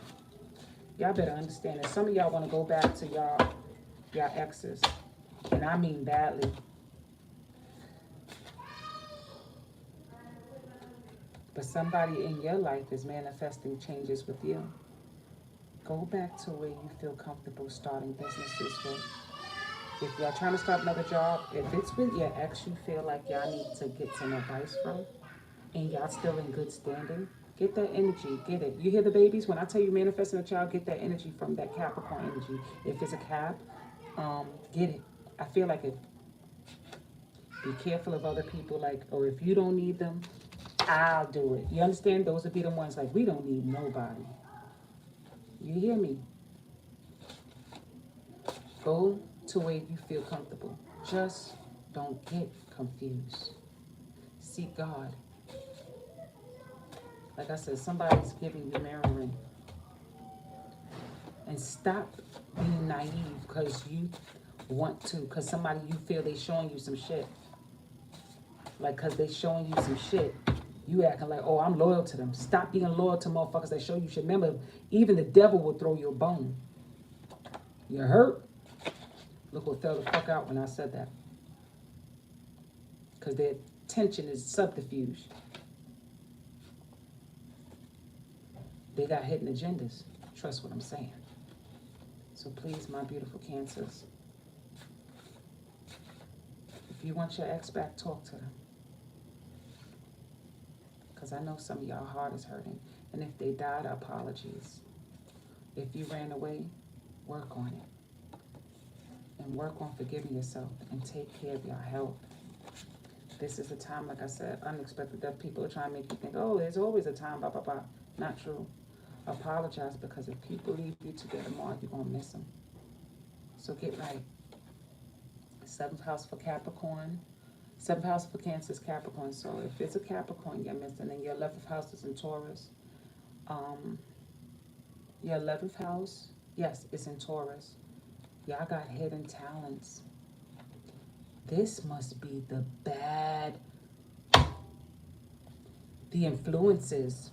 Y'all better understand that some of y'all want to go back to y'all exes. And I mean badly. But somebody in your life is manifesting changes with you. Go back to where you feel comfortable starting businesses with. If y'all trying to start another job, if it's with your ex you feel like y'all need to get some advice from, and y'all still in good standing, get that energy, get it. You hear the babies? When I tell you manifesting a child, get that energy from that Capricorn energy. If it's a Cap, get it. I feel like it. Be careful of other people, like, or if you don't need them, I'll do it. You understand? Those would be the ones like, we don't need nobody. You hear me? Go to where you feel comfortable. Just don't get confused. Seek God. Like I said, somebody's giving you mirroring. And stop being naive because you want to, because somebody you feel they showing you some shit. Like, because they showing you some shit, you acting like, oh, I'm loyal to them. Stop being loyal to motherfuckers that show you shit. Remember, even the devil will throw you a bone. You hurt? Look what fell the fuck out when I said that. Because their tension is subterfuge. They got hidden agendas. Trust what I'm saying. So please, my beautiful Cancers, if you want your ex back, talk to them. Because I know some of y'all heart is hurting. And if they died, apologies. If you ran away, work on it. And work on forgiving yourself and take care of your health. This is a time, like I said, unexpected death. People are trying to make you think, oh, there's always a time, blah, blah, blah. Not true. Apologize, because if people leave you to get them on, you're going to miss them. So get right. 7th house for Capricorn. 7th house for Cancer is Capricorn. So if it's a Capricorn you're missing, and your 11th house is in Taurus. Your 11th house, yes, it's in Taurus. Y'all got hidden talents. This must be the influences.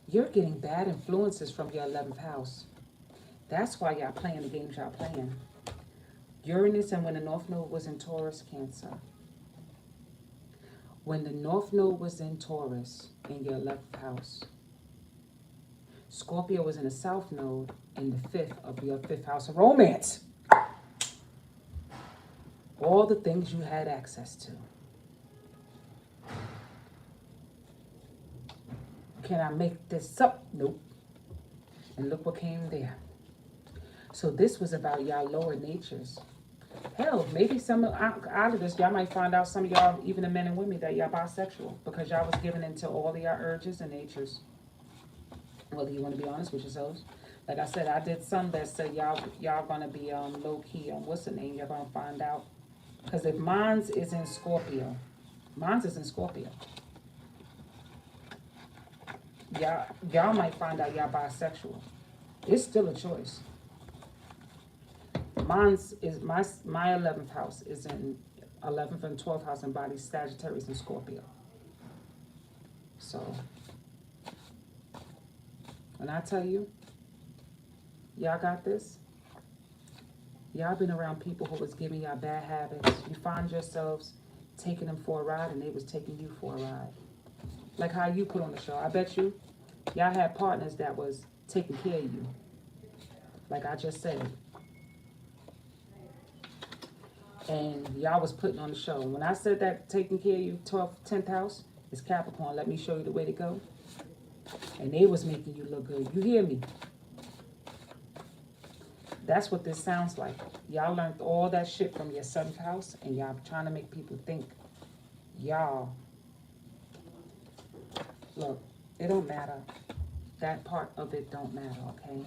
You're getting bad influences from your 11th house. That's why y'all playing the games y'all playing. Uranus, and when the North Node was in Taurus, Cancer. When the North Node was in Taurus in your 11th house, Scorpio was in the South Node in the 5th of your 5th house of romance. All the things you had access to. Can I make this up? Nope. And look what came there. So this was about y'all lower natures. Hell, maybe some out of this, y'all might find out some of y'all, even the men and women, that y'all bisexual. Because y'all was giving into all of y'all urges and natures. Whether you want to be honest with yourselves. Like I said, I did some that said y'all gonna be low-key on what's the name, you're gonna find out. Because if mine's is in Scorpio. Y'all might find out y'all bisexual. It's still a choice. Mine's is my 11th house is in 11th and 12th house embodies Sagittarius and Scorpio. So when I tell you, y'all got this. Y'all been around people who was giving y'all bad habits. You find yourselves taking them for a ride, and they was taking you for a ride. Like how you put on the show. I bet you, y'all had partners that was taking care of you. Like I just said. And y'all was putting on the show. When I said that taking care of you, 12th, 10th house, is Capricorn. Let me show you the way to go. And they was making you look good. You hear me? That's what this sounds like. Y'all learned all that shit from your 7th house, and y'all trying to make people think y'all. Look, it don't matter. That part of it don't matter, okay?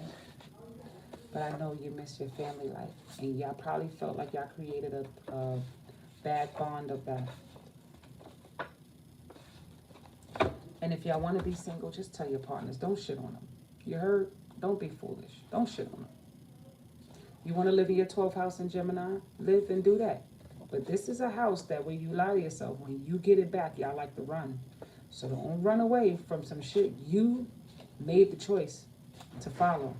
But I know you miss your family life, and y'all probably felt like y'all created a bad bond of that. And if y'all want to be single, just tell your partners, don't shit on them. You heard? Don't be foolish. Don't shit on them. You want to live in your 12th house in Gemini? Live and do that. But this is a house that when you lie to yourself, when you get it back, y'all like to run. So don't run away from some shit you made the choice to follow.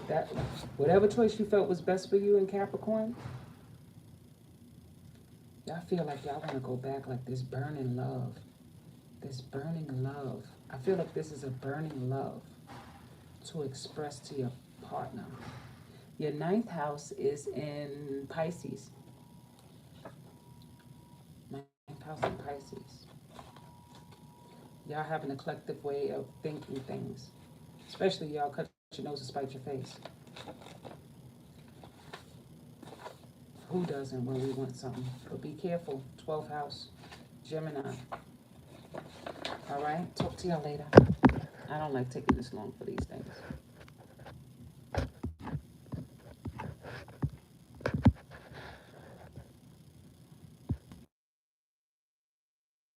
That whatever choice you felt was best for you in Capricorn, y'all feel like y'all want to go back like this burning love. This burning love. I feel like this is a burning love to express to your partner. Your ninth house is in Pisces. Ninth house in Pisces. Y'all have an eclectic way of thinking things. Especially y'all cut your nose to spite your face. Who doesn't when we want something? But be careful. 12th house, Gemini. All right? Talk to y'all later. I don't like taking this long for these things.